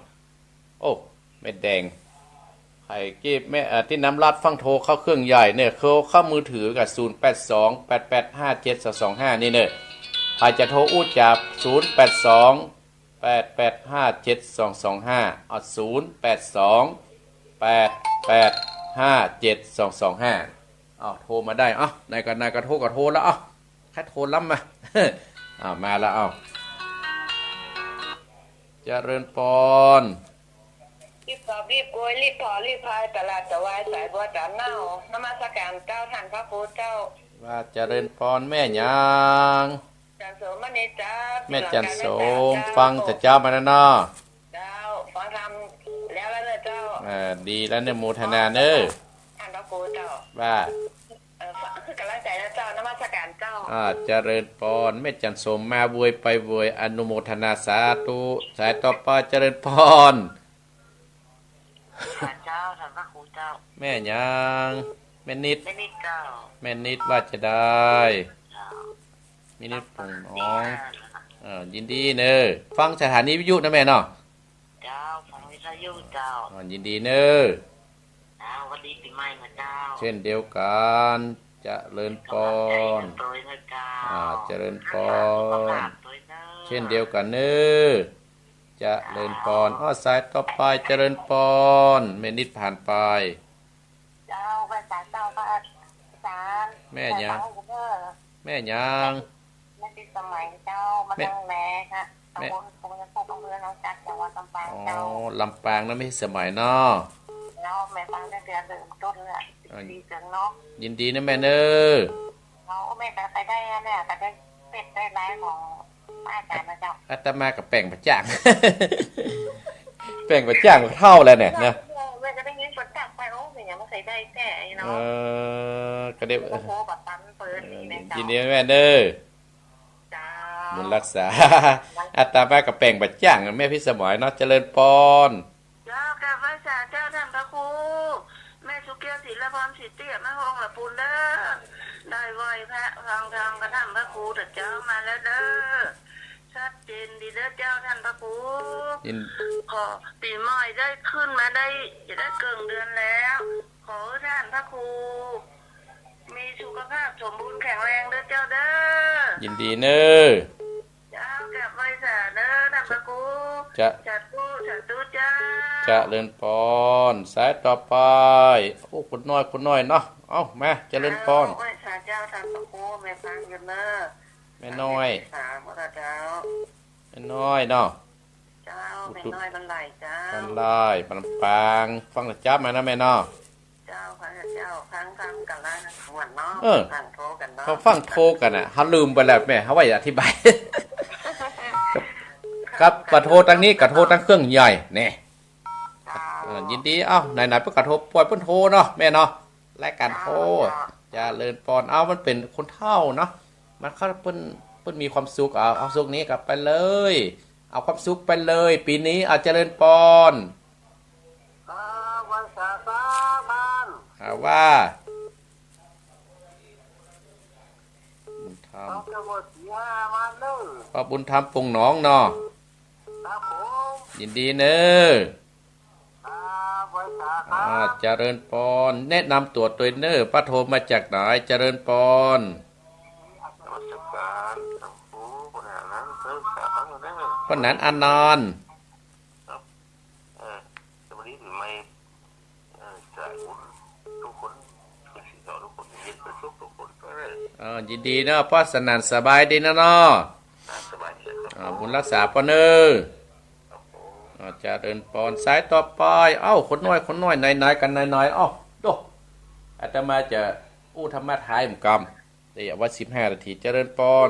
ไม่แดงไข่กีบแม่ที่น้ำรัดฟังโทรเข้าเครื่องใหญ่เนี่ยเข้ามือถือกับ0828857225นี่เนอะใครจะโทรอู้จับ08288572250828857225โทรมาได้นายก็โทรแล้วแค่โทรล้ำมามาแล้วเจริญพรรีบตอบรีบโกยรีบถอรีบพายตลาดตะวายสายบัวจันเน่านมัสการเจ้าท่านพระครูเจ้าว่าเจริญพรแม่ยังจันโสมณีจ้าแม่จันโสมฟังแต่เจ้ามาแล้วเนาะเจ้าฟังทำแล้วเลยเจ้าดีแล้วเนี่ยโมทนาเนอะท่านพระครูเจ้าว่าคือกำลังใจนะเจ้านมัสการเจ้าเจริญพรแม่จันโสมมาบวยไปบวยอนุโมทนาสาธุสายต่อไปเจริญพรเจ้าท่านพระครูเจ้าแม่ยังแม่นิดเจ้าแม่นิดว่าจะได้แม่นิดปุ่งน้องยินดีเนอะฟังสถานีวิทยุนะแม่เนาะเจ้าฟังวิทยุเจ้ายินดีเนอะวันดีปีใหม่มาเจ้าเช่นเดียวกันเจริญพรเจริญพรเช่นเดียวกันเนอะเจริญพรสายต่อไปเจริญพรแม่นิดผ่านไปเจ้าภาษาเจ้าพระอาจารย์แม่ยังแม่ติดสมัยเจ้ามาตั้งแม่ค่ะตำบลปูนจะพูดกับเพื่อนน้องจัดจังหวัดลำปางเจ้าลำปางนั่นไม่สมัยเนาะแล้วแม่ฟังได้เดือนต้นเลยดีจังเนาะยินดีนะแม่เนอะเราแม่แต่ใครได้เนี่ยแต่ได้เป็ดได้ไร้ของอาจารย์นะเจ้าอาตมากับแป้งประจ่าง แป้งประจ่างเท่าแล้วเนี่ยนะแม่จะได้ยินประจ่างไปโอ้แม่ยังไม่เคยได้แก่เนาะก็เดี๋ยวโอ้แบบตันเปิดนี่นะเจ้ายินดีแม่เนอะบุญรักษาอาตมากับแป้งประจ่างแม่พี่สมอยเนาะเจริญพรเจ้ากับพระสาเจ้าท่านพระครูแม่สุเกียวศิลปพรศิเตียแม่ห้องละปูนเด้อ ได้ไหวพระฟังธรรมกระทำพระครูแต่เจ้ามาแล้วเด้อชัดเจนดีเด้อเจ้าท่านพระครู ยิน ขอปีใหม่ได้ขึ้นมาได้จะได้เกินเดือนแล้ว ขอให้ท่านพระครูมีสุขภาพสมบูรณ์แข็งแรงเด้อเจ้าเด้อ ยินดีเนอะ เจ้าแก็บไว้สาเด้อท่านพระครู จะ จัดตู้เจ้า จะเลินปอนสายต่อไปโอ้คนน้อยเนาะเอ้ามาจะเลินปอน โอ้ยสาเจ้าท่านพระครูแม่ฟังอยู่เนอะ แม่น้อย สามว่าเจ้า แม่น้อยเนาะ เจ้าแม่น้อยบรรลัยเจ้า ปันไล่ปันปางฟังแต่จับมานะแม่เนาะ เจ้าพระเจ้าครั้งกันแล้วนะหวนเนาะ เออ ฟังโทรกันเนาะ เขาฟังโทรกันอ่ะเขาลืมไปแล้วแม่เขาว่าอย่าอธิบาย ครับกระโทรตั้งนี้กระโทรตั้งเครื่องใหญ่เนี่ย เจ้า ยินดีเอ้าไหนๆเพิ่งกระโทรปล่อยเพิ่นโทรเนาะแม่เนาะรายการโทรจะเลินปอนเอามันเป็นคนเฒ่าเนาะมันเขาเพิ่นมีความสุขเอาสุขนี้กลับไปเลย เอาความสุขไปเลย ปีนี้เอาเจริญปอน วันสาบาน ว่าบุญธรรม เอาจะหมดเสียมาเลย พ่อบุญธรรมปงหนองเนาะ ครับผม ยินดีเนอะ วันสา เจริญปอนแนะนำตัวตัวเนอร์ป้าโทรมาจากไหนเจริญปอน ราชการสังคูคนนั้นเพิ่มสาพังเลย คนนั้นอานนท์ สวัสดีไม่สายบุญทุกคนสิ่งต่อทุกคนยินดีทุกคนก็เลย ยินดีเนาะพ่อสนั่นสบายดีนะเนาะ สบายดีครับ บุญรักษาปอเนอร์เจริญปอนสายต่อไปเอ้าคนน้อยไหนกันไหนเอ้าดูอาตมาจะอู้ธรรมะท้ายผมกำเดี๋ยวว่า15 นาทีเจริญปอน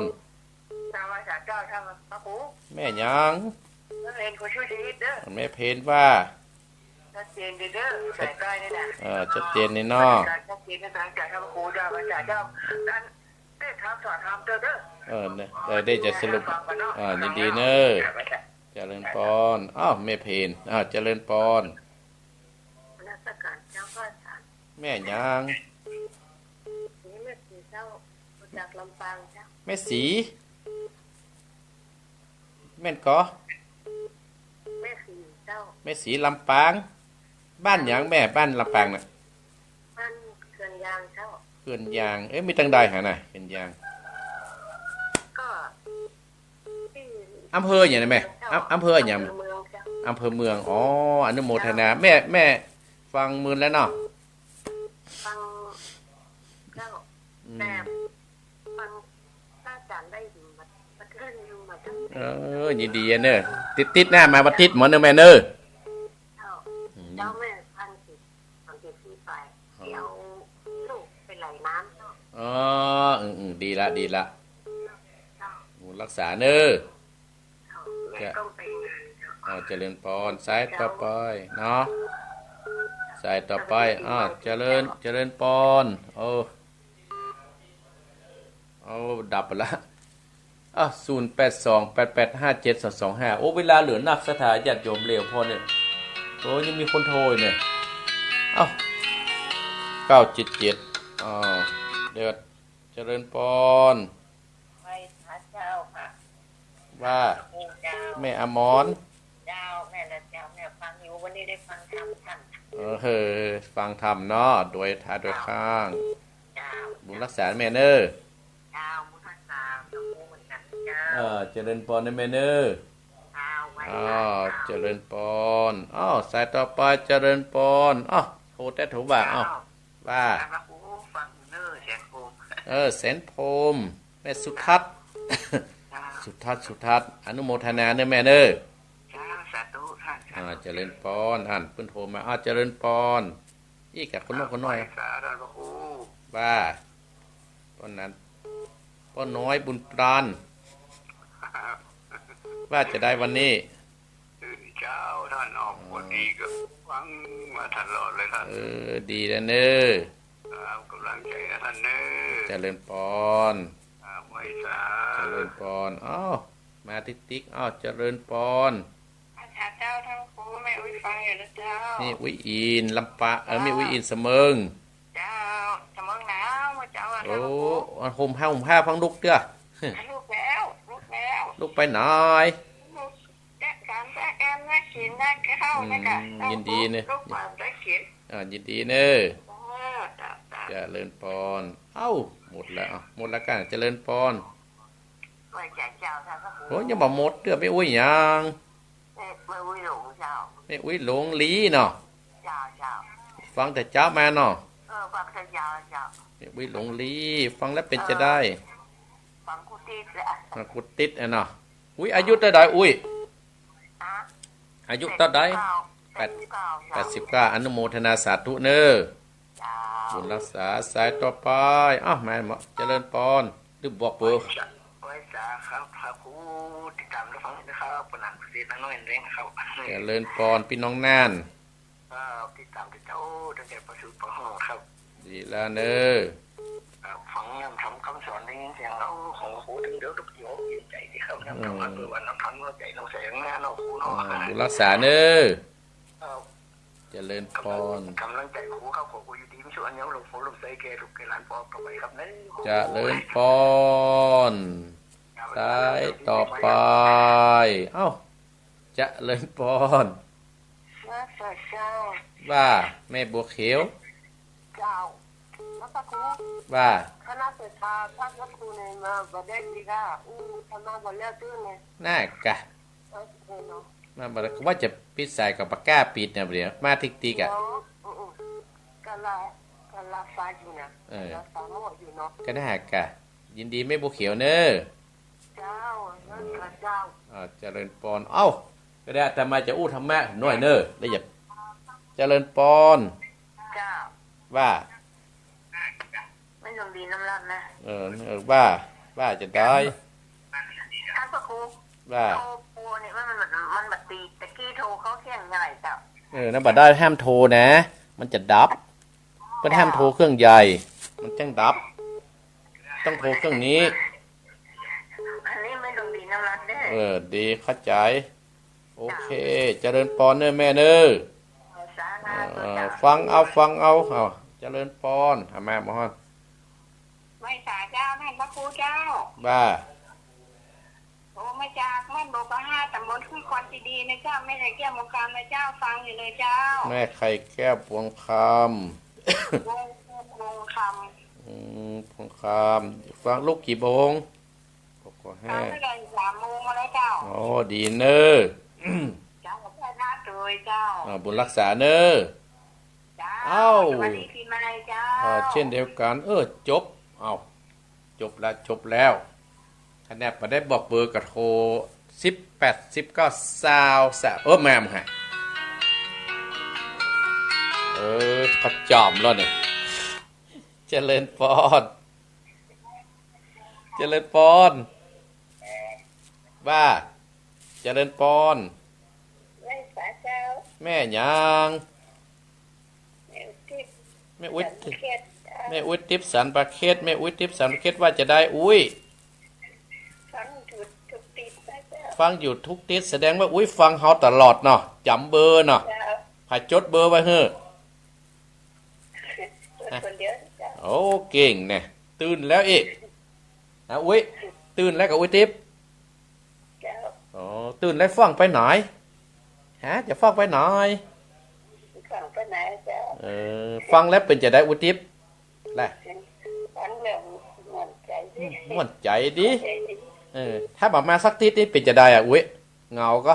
สวัสดีเจ้าท่านพระครู แม่ยัง นักเรียนผู้ช่วยชีวิตเด้อ แม่เพนว่า ชัดเจนดีเด้อใส่ใกล้นี่แหละ ชัดเจนในเนาะ ชัดเจนในทางจากท่านพระครูเจ้าพระเจ้าด้านได้ทำสอนทำเด้อ เนี่ยได้จะสรุปยินดีเนอะเจริญปอนอ้าวแม่เพนเจริญปอน นักสการเจ้าก็สาร แม่ยัง นี่แม่สีเจ้าจากลำปางเจ้า แม่สีแม่นก็ แม่สีเจ้า แม่สีลำปาง บ้านหยังแม่บ้านลำปางน่ะ บ้านเขื่อนยางเจ้า เขื่อนยางมีตังใดหาน่ะเขื่อนยาง ก็ที่ อำเภออย่างไรแม่อำเภออย่าง เมืองเจ้า อำเภอเมืองอ๋ออนุโมทนาแม่ฟังมือแล้วเนาะ ฟังเจ้าแต่ฟังถ้าจารย์ได้อยู่มาเรื่องอยู่มาทั้ง ยินดีเนอะติดหน้ามาบัดทิศหมอเนอะแม่เนอะ เจ้าเจ้าแม่พันสิตอนที่ไปเดี๋ยวลูกไปไหลน้ำเจ้า อ๋อดีละ เจ้า รักษาเนอะ แม่ต้องไปงานเจ้า เจริญพรสายต่อไปเนาะสายต่อไปเจริญพรเอาดับไปละ0828857225โอ้เวลาเหลือนักสถาญาติโยมเร็วพอเนี่ยโอ้ยังมีคนโทรเนี่ย977เดือดเจริญพร ไปหาเจ้าค่ะ ว่า เจ้า แม่อมร เจ้าแม่และเจ้าแม่ฟังอยู่วันนี้ได้ฟังธรรมท่าน ฟังธรรมเนาะโดยข้าง เจ้า บุญรักษาแม่เนอร์ เจ้ามุทัสสาตะโกเหมือนกันเจ้า เจริญพรในแม่เนอร์ เจ้าไว้ เจริญพรสายต่อไปเจริญพรโทรแต่โทรว่าว่า พระครูฟังเนอร์เสียงโคม แสนพรมแม่สุทัศน์ สุทัศน์อนุโมทนาเนอแม่เนอร์ เจ้าสาธุท่าน เจริญพรเพิ่นโทรมาเจริญพรอีกกับคนน้อย สาธุพระครู ว่าป้อนนั้นป้อนน้อยบุญปราณว่าจะได้วันนี้ เจ้าท่านออกวันนี้ก็ฟังมาตลอดเลยท่าน ดีแล้วเนอะ กำลังใจนะท่านเนอ เจริญพร ไว้สา เจริญพรมาติ๊กเจริญพร อาจารย์เจ้าท่านครูแม่อุ้ยฟังอยู่นะเจ้า นี่วิอินลำปะมีวิอินเสมิง เจ้าจะมองหนาวมาเจ้า โอ้ห่มผ้าฟังลูกเด้อ ลูกแล้วลูกแล้ว ลูกไปไหนอย ลูกแกะการแกะแอมนะกินนะแกะเข้านะกะ ยินดีเนอะ ลูกมาได้กิน ยินดีเนอะ จ้าจ้า เจริญพรเอ้าหมดแล้วหมดแล้วกันเจริญพร ไว้ใจเจ้าท่านพระครู โอ้ยยังบ่หมดเด้อไม่อุ้ยหยัง ไม่วิหลงเจ้า ไม่อุ้ยหลงลีเนาะ เจ้าเจ้า ฟังแต่เจ้ามาเนาะ ฟังเจ้าเจ้า ไม่อุ้ยหลงลีฟังแล้วเป็นจะได้ ฟังกูตีแหละ กูติดอ่ะเนาะอุ้ยอายุเท่าใดอุ้ย อ่ะ อายุเท่าใด 89อนุโมทนาสาธุเนอ เจ้า บุญรักษาสายต่อไปอ้าวแม่มาเจริญพรดึกบอกเบอร์ ไว้จ้าครับพระครูติดตามรับฟังนะครับปนักเสียงน้อยเร่งครับ เจริญพรพี่น้องน่าน ติดตามติดเจ้าตั้งแต่ประสูติประห้องครับ ดีแล้วเนอ ฟังนำทำคำสอนได้ยินเสียงเราของครูถึงเดี๋ยวทุกโยมยินใจที่ครับนำทำมาเพื่อวันนำทำเราใจเราแสงหน้าเราครูเนาะ บุญรักษาเนอเจริญพร กำลังใจครูครับขอครูอยู่ดีไม่ช่วยอันยังหลงฝนหลงใส่แกถูกแกหลานปอต่อไปครับนั่น เจริญพรสายต่อไปเอ้าเจริญพร มาเสิร์ฟเจ้า ว่าแม่บัวเขียว เจ้าแล้วพระครู ว่า คณะเสถาท่านพระครูเนี่ยมาบดได้ดีค่ะทำมาบดแล้วตื้นเนี่ย น่ากะ เนาะ มาบอกว่าจะปิดสายกับปากกาปิดเนี่ยเดี๋ยวมาทิกติกะ กะลาฟ้าอยู่นะลาฟ้าหมดอยู่เนาะ ก็น่ากะยินดีแม่บัวเขียวเนอ เจ้านั่นค่ะเจ้า เจริญพรเอ้าก็ได้แต่มาจะอู้ทำแม่หน่อยเนอได้หยับเจริญพร เจ้า ว่า ไม่ต้องดีน้ำรัดนะ ว่าจะได้ ท่านพระครู ว่า โทรโปรเนี่ยมันแบบตีตะกี้โทรเขาเที่ยงใหญ่เจ้า นั่นบัดได้ห้ามโทรนะ มันจะดับเพิ่นห้ามโทรเครื่องใหญ่ มันจังดับ ต้องโทรเครื่องนี้ อันนี้ไม่ต้องดีน้ำรัดเด้อ ดีเข้าใจ โอเค เจริญพรเนอแม่เนอ สาราตัวเจ้า ฟังเอาเจริญพรแม่มอน ไม่สาเจ้าท่านพระครูเจ้า บ้า โอ้ไม่จากแม่บอกว่าห้าตำบลคือความดีนะเจ้าไม่ได้แก้มงคลนะเจ้าฟังอยู่เลยเจ้า แม่ไข่แก้วพวงคำ วงค พวงคำฟังลูกกี่โมงก็ ำ ห้า ทำไม่ได้3 โมงมาแล้วเจ้า อ๋อดีเนอ เจ้าแค่หน้าตัวเจ้า บุญรักษาเนอ เจ้า เอ้า สวัสดีปีใหม่เจ้า เช่นเดียวกันจบจบแล้วคะแนนมาได้บอกเบอร์กับโทร18 19สาวแม่มฮะเขาจอมแล้วเนี่ยเจริญพรว่าเจริญพร ไม่สาเจ้า แม่หยัง ที่ แม่อุ้ย เขียด แม่อุ้ยทิพย์สันประเคนแม่อุ้ยทิพย์สันประเคนว่าจะได้อุ้ย ฟังจุดทุกติดนะเจ้า ฟังอยู่ทุกทิศแสดงว่าอุ้ยฟังเฮาตลอดเนาะจำเบอร์เนาะ เจ้า ผาจดเบอร์ไว้เฮ้อ คนเดียวเจ้า โอ้เก่งเนี่ยตื่นแล้วอีกอุ้ยตื่นแล้วกับอุ้ยทิพย์ เจ้า อ๋อตื่นแล้วฟังไปไหนจะฟังไปไหน ฟังไปไหนเจ้า ฟังแล้วเป็นจะได้อุ้ยทิพย์แหละ ฟังแล้วมันใจดิ ม่วนใจดิ ใจดิ ถ้ามาสักทิศนี่เป็นจะได้อุ้ยเงาก็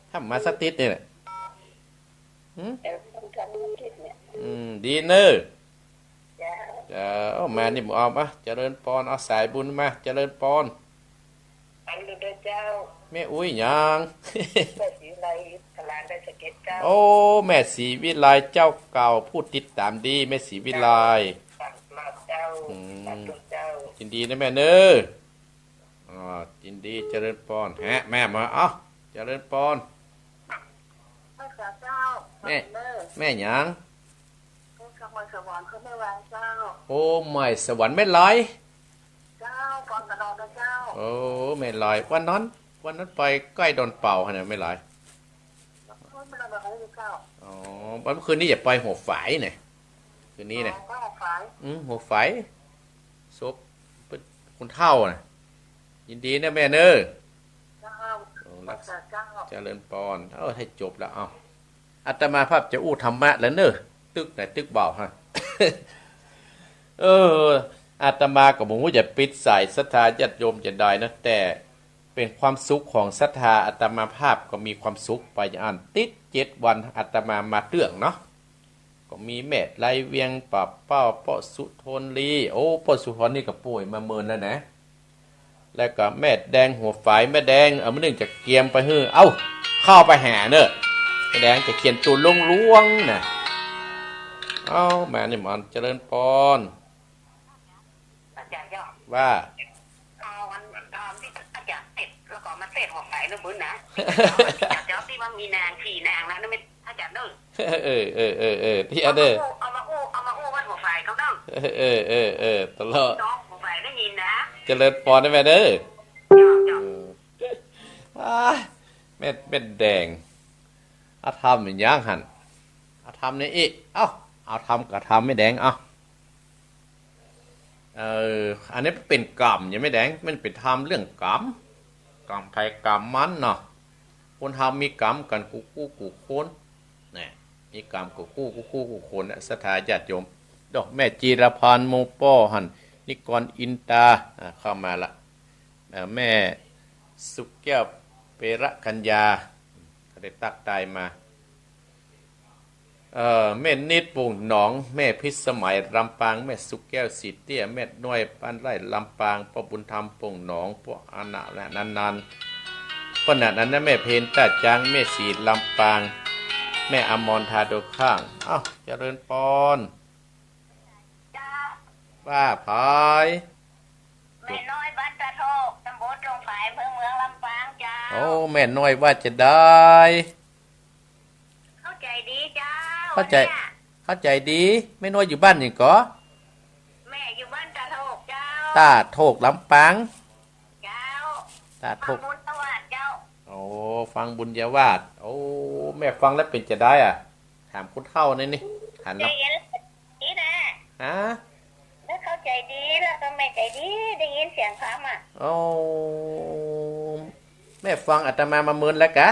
ถ้ามาสักทิศนี่แหละ แต่ต้องทำมันคิดเนี่ย ดีเนอ เจ้า แม่นี่บอกเอามาเจริญพรเอาสายบุญมาเจริญพร ฟังดูด้วยเจ้า แม่อุ้ยยัง เปิดสีไรตลาดได้สะเก็ดเจ้า โอ้แม่ศรีวิไลเจ้าเก่าพูดติดตามดีแม่ศรีวิไล ฟังมาเจ้าฟังดูเจ้า ยินดีนะแม่เนอยินดีเจริญพรแม่มาเจริญพร ไม่สาเจ้า แม่หยัง ผู้ขโมยสวรรค์เขาไม่วางเจ้า โอ้ไม่สวรรค์ไม่ไหล เจ้าก่อนกระดองนะเจ้า โอ้ไม่ไหลวันนั้นไปใกล้โดนเป่าฮะเนี่ยไม่ไหล พูดไม่ได้แบบนี้เจ้า อ๋อวันเมื่อคืนนี้อย่าไปหัวฝายเนี่ยคืนนี้เนี่ย ก็ฝาย หัวฝาย ศพคุณเท่านะยินดีนะแม่เนอ เจ้า รัก เจ้า เจริญปอนให้จบแล้วเอาอาตมาภาพจะอู้ธรรมะแล้วเนอตึกไหนตึกเบาฮะ อาตมากับผมว่าจะปิดสายศรัทธาญาติโยมจะได้นะแต่เป็นความสุขของศรัทธาอาตมาภาพก็มีความสุขไปอย่างติด7 วันอาตมามาเรื่องเนาะก็มีแม่ไรเวียงปรับเป้าป้อสุทนลีโอ้ป้อสุทนนี่ก็ป่วยมาเมินแล้วนะแล้วก็แม่แดงหัวฝายแม่แดงมื้อนึงจะเกียมไปเข้าไปหาเนอะแม่แดงจะเขียนตัวล้วงน่ะแม่นี่มันเจริญปอนอาจารย์ยอดว่าเอาวันที่อาจารย์เสร็จแล้วก็มาเสร็จหัวไฟนึกมึนนะอาจารย์ที่ว่ามีนางขี่นางแล้วนั่นไม่อาจารย์เด้อที่อันเด้อเอามาอู้วัดหัวไฟเขาเด้อตลอดน้องหัวไฟได้ยินนะเจริญปอนได้แม่เด้อแม่แดงเอาทำอย่างย่างหันเอาทำนี่อีกเอาทำกับทำไม่แดงอันนี้เป็นกรรมยังไม่แดงมันเป็นทำเรื่องกรรมไทยกรรมมันเนาะคนทำมีกรรมกันกูโคนนี่มีกรรมกูโคนศรัทธาญาติโยมดอกแม่จีรพันธ์โมป้อหันนิกรอินตาเข้ามาละแม่สุกแก้วเประกัญญาก็ได้ตักตายมาแม่นิดปุ่งหนองแม่พิษสมัยลำปางแม่สุกแก้วสีเตี้ยแม่น้อยปานไร่ลำปางพ่อบุญธรรมปุ่งหนองพ่ออาณาและนานๆขณะนั้นนะแม่เพนตาจางแม่สีลำปางแม่อมรธาโดข้างเจริญปอนว่าพายแม่น้อยบ้านตะโทกตำบลตรงฝ่ายเมืองลำปางจ้าแม่น้อยว่าจะได้เข้าใจดีจ้าเข้าใจดีแม่น้อยอยู่บ้านนี่ก็แม่อยู่บ้านตาโทกเจ้าตาโทกลำปางเจ้าตาโทกบุญวาดเจ้าฟังบุญยวาดแม่ฟังแล้วเป็นจะได้ถามคุณเท่านี่หันรับนี่นะแล้วเข้าใจดีแล้วก็ไม่ใจดีได้ยินเสียงคำแม่ฟังอาตมาเมินแล้วกะ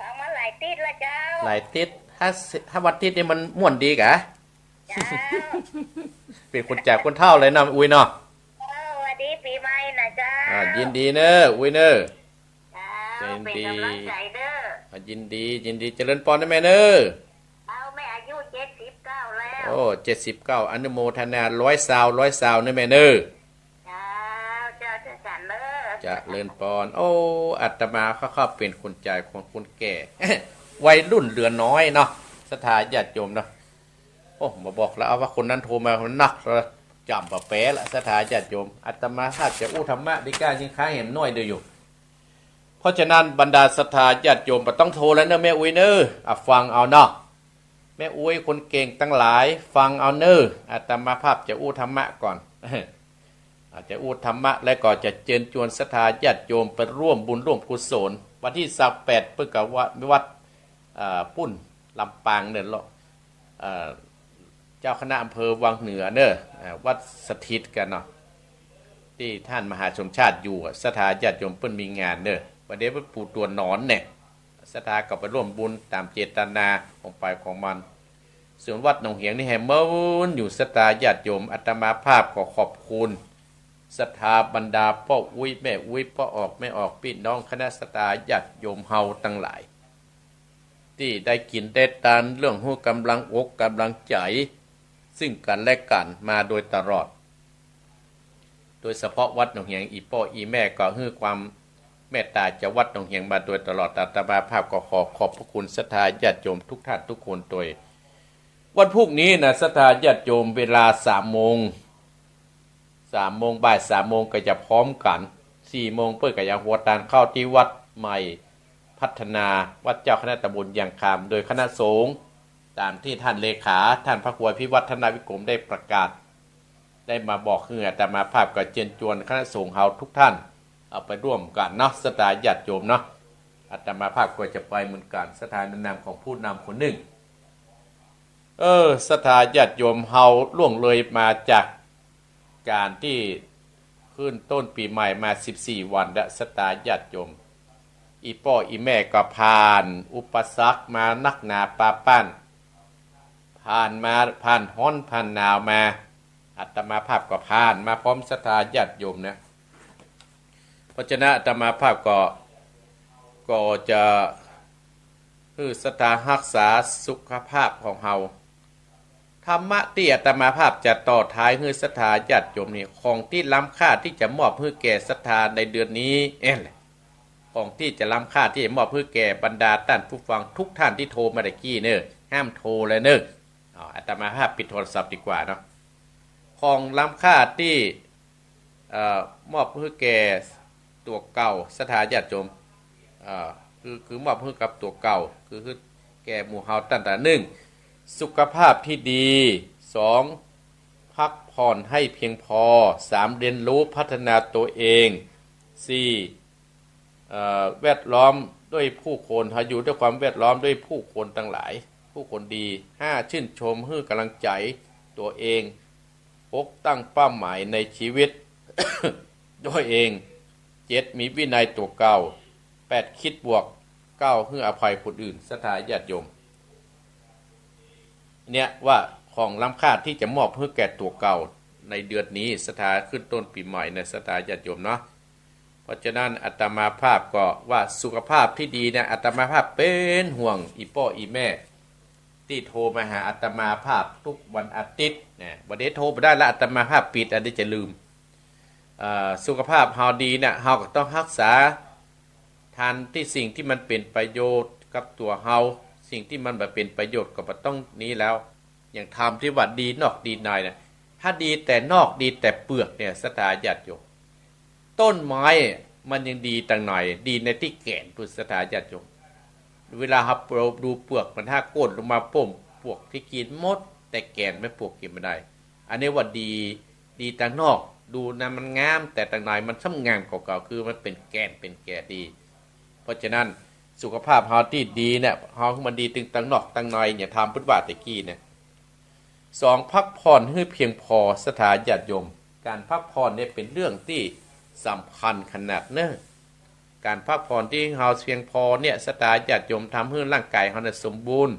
ฟังมาหลายติดแล้วเจ้าหลายติดถ้าวันติดนี่มันม่วนดีกะเป็นคนแจกคนเท่าเลยนะอุ้ยเนาะสวัสดีปีใหม่นะจ้ายินดีเนอะอุ้ยเนอะยินดียินดีเจริญปอนได้ไหมเนอะแม่อายุ79แล้ว79อนุโมทนา100 ซาวนะแม่เนอะเจ้าฉันเนอะจะเลินปอนอาตมาเข้าเป็นคนใจของคนแก่วัยรุ่นเหลือน้อยเนาะศรัทธาญาติโยมเนาะมาบอกแล้วว่าคนนั้นโทรมาคนนักจำปะแปะละศรัทธาญาติโยมอาตมาถ้าจะอู้ธรรมะดีก้ายังค้าเห็นน้อยเดียวอยู่เพราะฉะนั้นบรรดาศรัทธาญาติโยมต้องโทรแล้วเนอะแม่อุ้ยเนอะฟังเอาเนาะแม่อุ้ยคนเก่งตั้งหลายฟังเอาเนอะอาตมาภาพจะอู้ธรรมะก่อนอาจจะอู้ธรรมะแล้วก็จะเชิญชวนศรัทธาญาติโยมไปร่วมบุญร่วมกุศลวันที่28เพื่อกับวัดปุ้นลำปางเนี่ยเจ้าคณะอำเภอวังเหนือเนอะวัดสถิตกันเนาะที่ท่านมหาชนชาติอยู่ศรัทธาญาติโยมเพิ่นมีงานเนอะวันนี้เพิ่นปูตัวนอนเนี่ยศรัทธาก็ไปร่วมบุญตามเจตนาของไปของมันส่วนวัดหนองเหียงนี่แห่เมื่ออยู่ศรัทธาญาติโยมอาตมาภาพก็ขอบคุณศรัทธาบรรดาพ่ออุ้ยแม่อุ้ยพ่อออกไม่ออกพี่น้องคณะศรัทธาญาติโยมเฮาทั้งหลายที่ได้กินได้ทานเรื่องหัวกำลังอกกำลังใจซึ่งกันและกันมาโดยตลอดโดยเฉพาะวัดหนองเหียงอีพ่ออีแม่ก็ให้ความเมตตาจะวัดหนองเหียงมาโดยตลอดอาตมาภาพก็ขอบพระคุณศรัทธาญาติโยมทุกท่านทุกคนโดยวันพรุ่งนี้นะศรัทธาญาติโยมเวลา3 โมงบ่าย3 โมงก็จะพร้อมกัน4 โมงเพื่อก็จะหัวตาลเข้าที่วัดใหม่พัฒนาวัดเจ้าคณะตำบลยางคามโดยคณะสงฆ์ตามที่ท่านเลขาท่านพระครูพิวัฒนวิกรมได้ประกาศได้มาบอกคืออาตมาภาพก็เชิญชวนคณะสงฆ์เฮาทุกท่านเอาไปร่วมกันเนาะศรัทธาญาติโยมเนาะอาตมาภาพก็จะไปเหมือนกันศรัทธาในนามของผู้นำคนหนึ่งศรัทธาญาติโยมเฮาล่วงเลยมาจาก การที่ขึ้นต้นปีใหม่มา14วันและสตาญาติโยมอีพ่ออีแม่ก็ผ่านอุปสรรคมานักหนาปาปั้นผ่านร้อนผ่านหนาวมาอาตมาภาพก็ผ่านมาพร้อมศรัทธาญาติโยมนะเพราะฉะนั้นอาตมาภาพก็จะศรัทธารักษาสุขภาพของเฮาธรรมะที่อาตมาภาพจะต่อท้ายศรัทธาญาติโยมนี่ของที่ล้ำค่าที่จะมอบให้แก่ศรัทธาในเดือนนี้ของที่จะล้ำค่าที่จะมอบให้แก่บรรดาท่านผู้ฟังทุกท่านที่โทรมาตะกี้เนอะห้ามโทรเลยเนอะอาตมาภาพปิดโทรศัพท์ดีกว่าเนาะของล้ำค่าที่มอบให้แก่ตัวเก่าศรัทธาญาติโยมคือมอบให้กับตัวเก่าคือแก่หมู่เฮาตั้งแต่หนึ่งสุขภาพที่ดี2พักผ่อนให้เพียงพอ3เรียนรู้พัฒนาตัวเอง4แวดล้อมด้วยผู้คนอยู่ด้วยความแวดล้อมด้วยผู้คนทั้งหลายผู้คนดี5ชื่นชมให้กำลังใจตัวเอง6ตั้งเป้าหมายในชีวิต ด้วยเอง7มีวินัยตัวเก่า8คิดบวก9ให้อภัยคนอื่นศรัทธาญาติโยมเนี่ยว่าของล้ำค่าที่จะมอบให้แก่ตัวเก่าในเดือนนี้ศรัทธาขึ้นต้นปีใหม่ในศรัทธาญาติโยมเนาะเพราะฉะนั้นอาตมาภาพก็ว่าสุขภาพที่ดีเนี่ยอาตมาภาพเป็นห่วงอีพ่ออีแม่ที่โทรมาหาอาตมาภาพทุกวันอาทิตย์เนี่ยวันนี้โทรไปได้แล้วอาตมาภาพปิดอันนี้จะลืมสุขภาพเฮาดีเนี่ยเฮาก็ต้องรักษาทานที่สิ่งที่มันเป็นประโยชน์กับตัวเฮาสิ่งที่มันแบบเป็นประโยชน์ก็ต้องนี้แล้วอย่างทำที่ว่าดีนอกดีในเนี่ยถ้าดีแต่นอกดีแต่เปลือกเนี่ยศรัทธาญาติโยมต้นไม้มันยังดีต่างหน่อยดีในที่แก่นพุทธศรัทธาญาติโยมเวลาเราดูเปลือกมันถ้าโค่นลงมาป่มพวกที่กินหมดแต่แก่นไม่ปวกกินไม่ได้อันนี้ว่าดีต่างนอกดูนะมันงามแต่ต่างหน่อยมันซ้ำงามเก่าๆคือมันเป็นแก่นเป็นแก่ดีเพราะฉะนั้นสุขภาพเฮาที่ดีเนี่ยเฮามันดีตึงต่างนอกต่างในอย่าทำพุทธวาตะกี้เนี่ย2พักผ่อนให้เพียงพอศรัทธาญาติโยมการพักผ่อนเนี่ยเป็นเรื่องที่สำคัญขนาดเนอะการพักผ่อนที่เฮาเพียงพอเนี่ยศรัทธาญาติโยมทำให้ร่างกายเฮาสมบูรณ์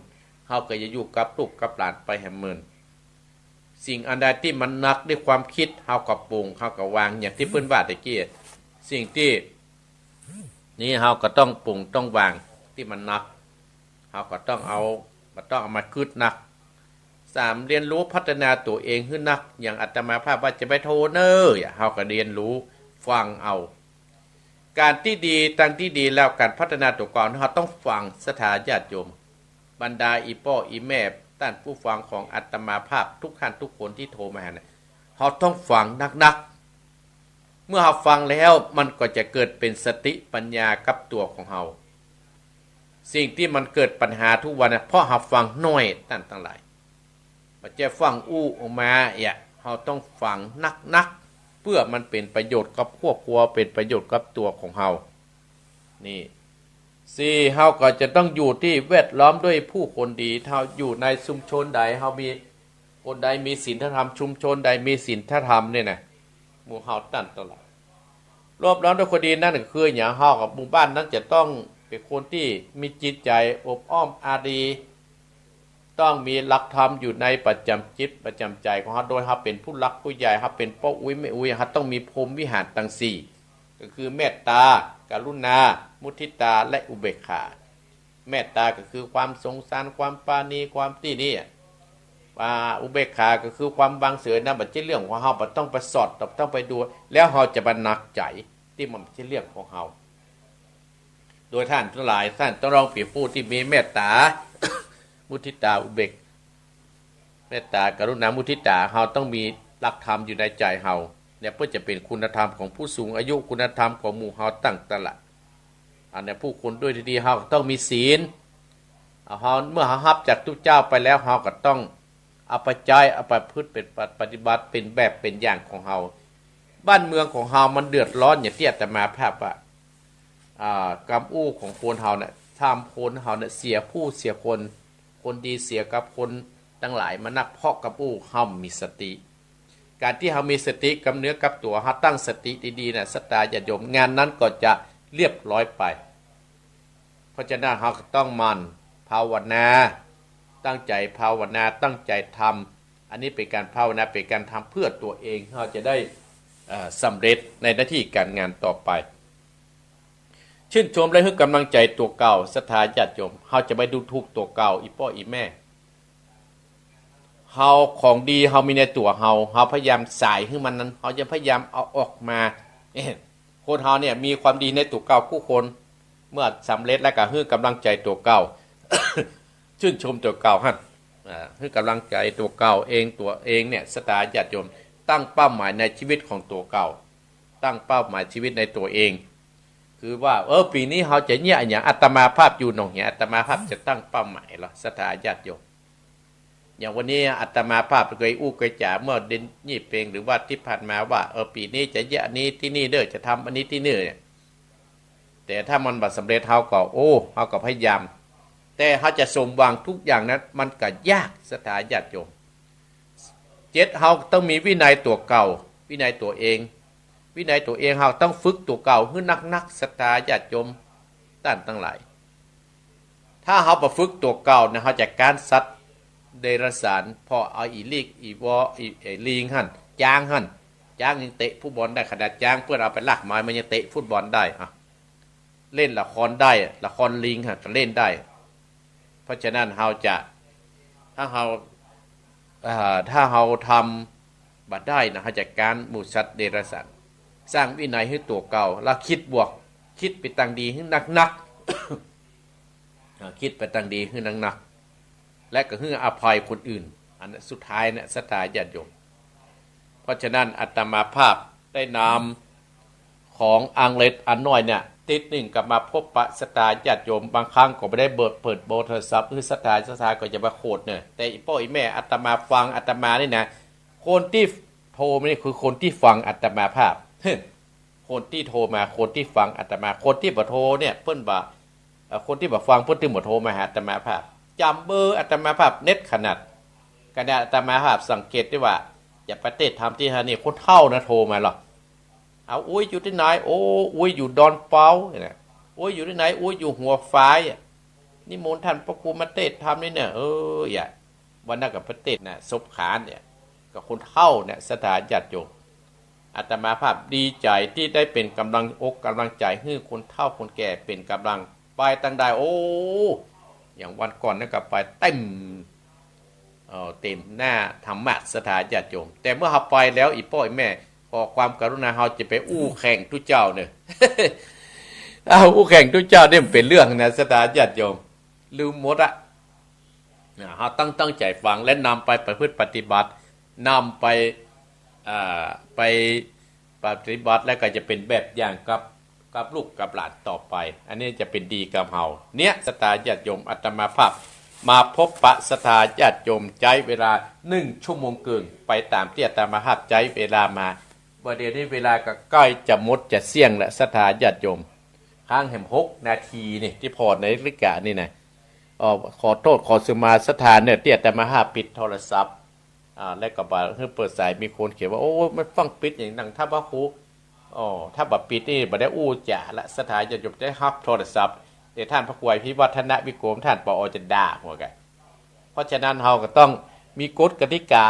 เฮาก็จะอยู่กับลูกกับหลานไปแห่งเมืองสิ่งอันใดที่มันหนักด้วยความคิดเฮาก็ปรุงเฮาก็วางอย่างที่เพิ่นว่าตะกี้สิ่งที่นี่เฮาก็ต้องปรุงต้องวางที่มันหนักเฮาก็ต้องเอามาคิดหนัก3เรียนรู้พัฒนาตัวเองให้หนักอย่างอาตมาภาพว่าจะไปโทเนอร์เฮาก็เรียนรู้ฟังเอาการที่ดีตั้งที่ดีแล้วการพัฒนาตัวก่อนเฮาต้องฟังศรัทธาญาติโยมบรรดาอีพ่ออีแม่ท่านผู้ฟังของอาตมาภาพทุกท่านทุกคนที่โทรมาเนี่ยเฮาต้องฟังนักๆเมื่อเฮาฟังแล้วมันก็จะเกิดเป็นสติปัญญากับตัวของเฮาสิ่งที่มันเกิดปัญหาทุกวันเพราะเฮาฟังน้อยท่านทั้งหลายบ่จะฟังอู้ออกมาเฮาต้องฟังนักๆเพื่อมันเป็นประโยชน์กับครอบครัวเป็นประโยชน์กับตัวของเฮานี่4เฮาก็จะต้องอยู่ที่แวดล้อมด้วยผู้คนดีเฮาอยู่ในชุมชนใดเฮามีคนใดมีศีลธรรมชุมชนใดมีศีลธรรมเนี่ยนะหมู่เฮาตั้นตลอดรอบล้อมด้วยคนดีนั่นคืออย่างเฮากับหมู่บ้านนั้นจะต้องเป็นคนที่มีจิตใจอบอ้อมอารีต้องมีหลักธรรมอยู่ในประจำจิตประจำใจของเฮาโดยเฮาเป็นผู้รักผู้ใหญ่เฮาเป็นพ่ออุ้ยแม่อุ้ยเฮาต้องมีพรหมวิหารทั้ง4ก็คือเมตตากรุณามุทิตาและอุเบกขาเมตตาก็คือความสงสารความปราณีความที่นี่อุเบกขาก็คือความวางเฉยนะบัดนี้เรื่องของเฮาบ่ต้องไปสอดต้องไปดูแล้วเฮาจะบรรนักใจที่มันเป็นเรื่องของเฮาโดยท่านทั้งหลายท่านต้องลองเป็นผู้ที่มีเมตตา มุทิตาอุเบกเมตตากรุณามุทิตาเฮาต้องมีหลักธรรมอยู่ในใจเฮาเนี่ยเพื่อจะเป็นคุณธรรมของผู้สูงอายุคุณธรรมของหมู่เฮาตั้งตระอันนี้ผู้คนด้วยดีเฮาต้องมีศีลเฮาเมื่อเฮารับจากทุกเจ้าไปแล้วเฮาก็ต้องเอาไปใจเอาไปพฤติเป็นปฏิบัติเป็นแบบเป็นอย่างของเฮาบ้านเมืองของเฮามันเดือดร้อนอย่างที่อาตมาภาพว่ากำอู้ของคนเฮาเนี่ยทำคนเฮาเนี่ยเสียผู้เสียคนดีเสียกับคนทั้งหลายมานักเพาะกับอู้เฮามีสติ การที่เรามีสติกับเนื้อกับตัวเราตั้งสติดีๆนะศรัทธาญาติโยมงานนั้นก็จะเรียบร้อยไปเพราะฉะนั้นเราต้องมันภาวนาตั้งใจภาวนาตั้งใจทำอันนี้เป็นการภาวนาเป็นการทำเพื่อตัวเองเราจะได้สำเร็จในหน้าที่การงานต่อไปชื่นชมและให้กำลังใจตัวเก่าศรัทธาญาติโยมเราจะไปดูถูกตัวเก่าอีพ่ออีแม่เฮาของดีเฮามีในตัวเฮาพยายามสายให้มันนั้นเฮาจะพยายามเอาออกมาคนเฮาเนี่ยมีความดีในตัวเก่าผู้คนเมื่อสำเร็จแล้วก็ให้กำลังใจตัวเก่า ชื่นชมตัวเก่าฮะให้กำลังใจตัวเก่าตัวเองเนี่ยศรัทธาญาติโยมตั้งเป้าหมายในชีวิตของตัวเก่าตั้งเป้าหมายชีวิตในตัวเองคือว่าปีนี้เฮาจะเนี่ยอย่างอาตมาภาพอยู่หนองเหี่ยอาตมาภาพจะตั้งเป้าหมายเหรอศรัทธาญาติโยมอย่างวันนี้อาตมาภาพเคยอู้เคยจ่าเมื่อเดือนยี่เปงหรือว่าที่ผ่านมาว่าปีนี้จะเยอะอันนี้ที่นี่เด้อจะทำอันนี้ที่นี่เนี่ยแต่ถ้ามันบัดสำเร็จเฮาก็เฮาก็พยายามแต่เฮาจะสมหวังทุกอย่างนั้นมันก็ยากศรัทธาญาติโยมเฮาต้องมีวินัยตัวเก่าวินัยตัวเองวินัยตัวเองเฮาต้องฝึกตัวเก่าให้นักศรัทธาญาติโยมท่านทั้งหลายถ้าเฮาบ่ฝึกตัวเก่านะเฮาจะการสัตว์เดรัจฉานพอเอาอีลีกอีวออีลิงหั่นจ้างหั่นจ้างยังเตะฟุตบอลได้ขนาดจ้างเพื่อเอาไปลากไม้มันยังเตะฟุตบอลได้เล่นละครได้ละครลิงก็เล่นได้เพราะฉะนั้นเฮาจะถ้าเฮาทำบัดได้นะเฮาจัดการหมู่สัตว์เดรัจฉานสร้างวินัยให้ตัวเก่าแล้วคิดบวกคิดไปตั้งดีให้นักคิดไปตั้งดีให้นักและก็ให้อภัยคนอื่นอันสุดท้ายเนี่ยศรัทธาญาติโยมเพราะฉะนั้นอาตมาภาพได้นำของอังเลตอันน้อยเนี่ยติดหนึ่งกับมาพบปะศรัทธาญาติโยมบางครั้งก็ไม่ได้เปิดโทรศัพท์หรือศรัทธาก็จะมาโคดเนี่ยแต่อีพ่ออีแม่อาตมาฟังอาตมานี่นะคนที่โทรมานี่คือคนที่ฟังอาตมาภาพคนที่โทรมาคนที่ฟังอาตมาคนที่บ่โทรเนี่ยเพิ่นบ่คนที่บ่ฟังเพิ่นถึงบ่โทรมาหาอาตมาภาพจำเบอร์อาตมาภาพเน็ตขนาดอาตมาภาพสังเกตได้ว่าอย่าประเทศทำที่ฮะนี่คนเฒ่านะโทรมาหรอกเอาอุ้ยอยู่ที่ไหนอุ้ยอยู่ดอนเปาเนี่ยอุ้ยอยู่ที่ไหนอุ้ยอยู่หัวฟ้ายนี่มนท่านพระครูมาเทศทำนี่เนี่ยอย่าวันนั้นกับประเทศน่ะศพขานเนี่ยกับคนเฒ่าเนี่ยศรัทธาญาติโยมอาตมาภาพดีใจที่ได้เป็นกำลังอกกำลังใจให้คนเฒ่าคนแก่เป็นกำลังไปตั้งได้อย่างวันก่อนนั่นก็ไปเต็มหน้าธรรมะศรัทธาญาติโยมแต่เมื่อเขาไปแล้วอีพ่ออีแม่ขอความกรุณาเขาจะไปอู้แข่งทุเจ้าเนี่ย อู้แข่งทุเจ้าเนี่ยเป็นเรื่องนะศรัทธาญาติโยมลืมหมดอะเขาตั้งใจฟังและนำไปประพฤติปฏิบัตินำไปปฏิบัติแล้วก็จะเป็นแบบอย่างกับลูกกับหลานต่อไปอันนี้จะเป็นดีกับเฮาเนี่ยศรัทธาญาติโยมอาตมาภาพมาพบปะศรัทธาญาติโยมใจเวลา1 ชั่วโมงเกินไปตามที่อาตมาภาพใจเวลามาประเดี๋ยวนี้เวลาก็ใกล้จะหมดจะเสี่ยงและศรัทธาญาติโยมข้างแห่ม6 นาทีนี่ที่พอในนาฬิกานี่นะขอโทษขอสุมาศรัทธาเนี่ยที่อาตมาภาพปิดโทรศัพท์แล้วก็บ่เพิ่นเปิดสายมีคนเขียนว่ามันฟังปิดอย่างนั้นถ้าบ่ครูถ้าบ่ปิดนี่บ่ได้อู้จ๋าละศรัทธาญาติโยมได้รับโทรศัพท์แต่ท่านพระครูพิวัฒนวิโกมท่านปอจะด่าหัวกันเพราะฉะนั้นเฮาก็ต้องมีกฎกติกา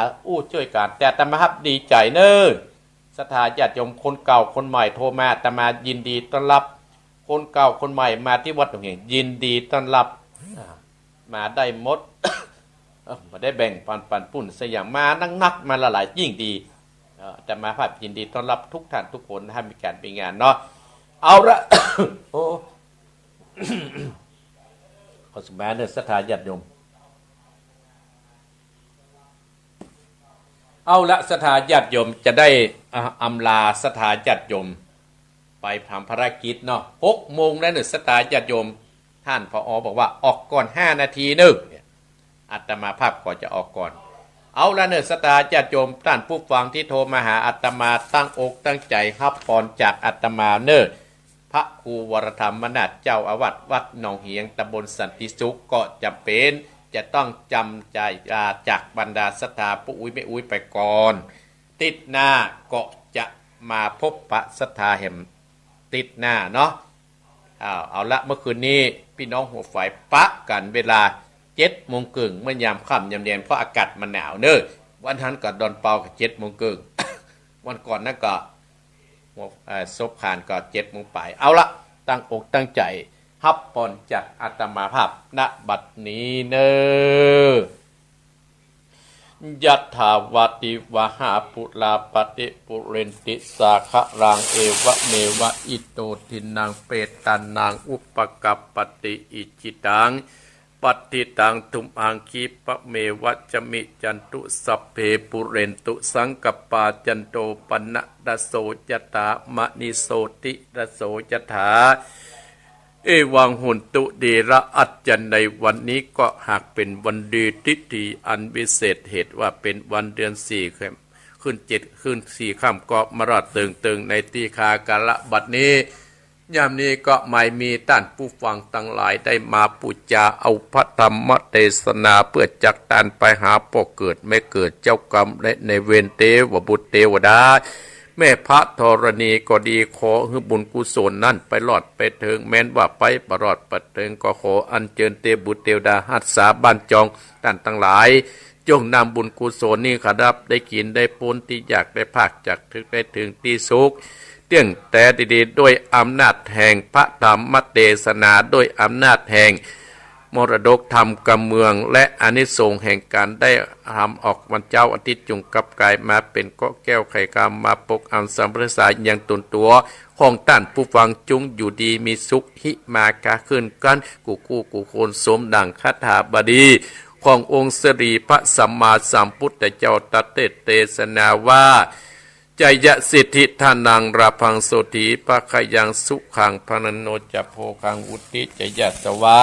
ช่วยกันแต่อาตมาภาพดีใจเด้อศรัทธาญาติโยมคนเก่าคนใหม่โทรมาอาตมายินดีต้อนรับคนเก่าคนใหม่มาที่วัดตรงนี้ยินดีต้อนรับมาได้หมด มาได้แบ่งปันปุ่นสยามมานักมาหลายยิ่งดีแต่มาภาพยินดีต้อนรับทุกท่านทุกคนให้มีการเป็นงานเนาะเอาละ ขอสมัยเนื้อศรัทธาญาติโยมเอาละศรัทธาญาติโยมจะได้อำลาศรัทธาญาติโยมไปทำภารกิจเนาะ6 โมงแล้วเนื้อศรัทธาญาติโยมท่านผอ.บอกว่าออกก่อน5 นาทีนึงอาตมาภาพก็จะออกก่อนเอาละเนื้อศรัทธาญาติโยมท่านผู้ฟังที่โทรมาหาอาตมาตั้งอกตั้งใจรับพรจากอาตมาเน้อพระครูวรธรรมนาถเจ้าอาวาสวัดหนองเหียงตำบลสันติสุขก็จำเป็นจะต้องจำใจจากบรรดาศรัทธาผู้อุ้ยไม่อุ้ยไปก่อน ติดหน้าก็จะมาพบปะศรัทธาแห่มติดหน้าเนาะเอาละเมื่อคืนนี้พี่น้องหัวฝ่ายปะกันเวลา7 โมงครึ่งเมื่อยามค่ำยามเย็นเพราะอากาศมันหนาวเนอะวันนั้นก็ดอนเปากับ7 โมงครึ่ง วันก่อนนั่นก็ซบผ่านก็7 โมงปลายเอาละตั้งอกตั้งใจฮับปอนจากอาตมาภาพณบัดนี้เนอยัตถาวาติวหาปุลาปฏิปุเรนติสาคะรังเอวะเมวะอิโตทินังเปตานางอุปกัปปติอิจิตังปฏิตังทุมอังคีปะเมวะจมิจันตุสัพเพปุเรนตุสังกปาจันโตปนะดโสจตามณิโสติดโสจถาเอวังหุนตุเดระอัจจันในวันนี้ก็หากเป็นวันดีทิฏฐิอันวิเศษเหตุว่าเป็นวันเดือน4ขึ้น7ขึ้น4ค่ำก็มราดเติงในตีคากาละบัดนี้ยามนี้ก็ไม่มีท่านผู้ฟังทั้งหลายได้มาปูจาเอาพระธรรมเทศนาเพื่อจักตันไปหาปกเกิดไม่เกิดเจ้ากรรมและในเวรเทวบุตรเทวดาแม่พระธรณีก็ดีขอให้บุญกุศลนั่นไปรอดไปถึงแม้นว่าไปประรอดประถึงก็ขออัญเชิญเทพบุตรเทวดาหัตถาบ้านจองท่านทั้งหลายจงนำบุญกุศลนี้ครับได้กินได้พ้นที่อยากได้ภาคจากถึงได้ถึงที่สุขเตี้ยงแต่ดีๆด้วยอำนาจแห่งพระธรรมเทศนาด้วยอำนาจแห่งมรดกธรรมกำเมืองและอานิสงส์แห่งการได้ทำออกวันเจ้าอาทิตย์จงกลับกลายมาเป็นเกาะแก้วไข่กามมาปกอันสัมปราสายอย่างตนตัวของท่านผู้ฟังจงอยู่ดีมีสุขหิมากาขึ้นกันกูโคนสมดังคาถาบดีขององค์สรีพระสัมมาสัมพุทธเจ้าตรัสเทศนาว่าจยสิทธิทานังราพังโสถีปะขยังสุขังพนันโนจะโพคังอุติจยสวา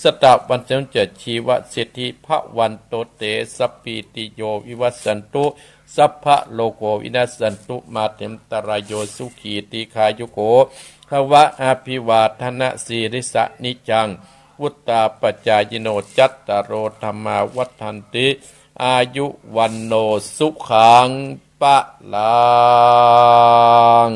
สตะวันเจงเจชีวสิทธิพระวันโตเตสัพพิติโยวิวัสสันตุสัพพะโลโกวินัสสันตุมาเตมตรายโยสุขีติคายุโกภวะอาภิวาทนะสีริสะนิจังวุตตาปัจจายโนจัตตารโอธรรมาวัฏันติอายุวันโนสุขังปะลัง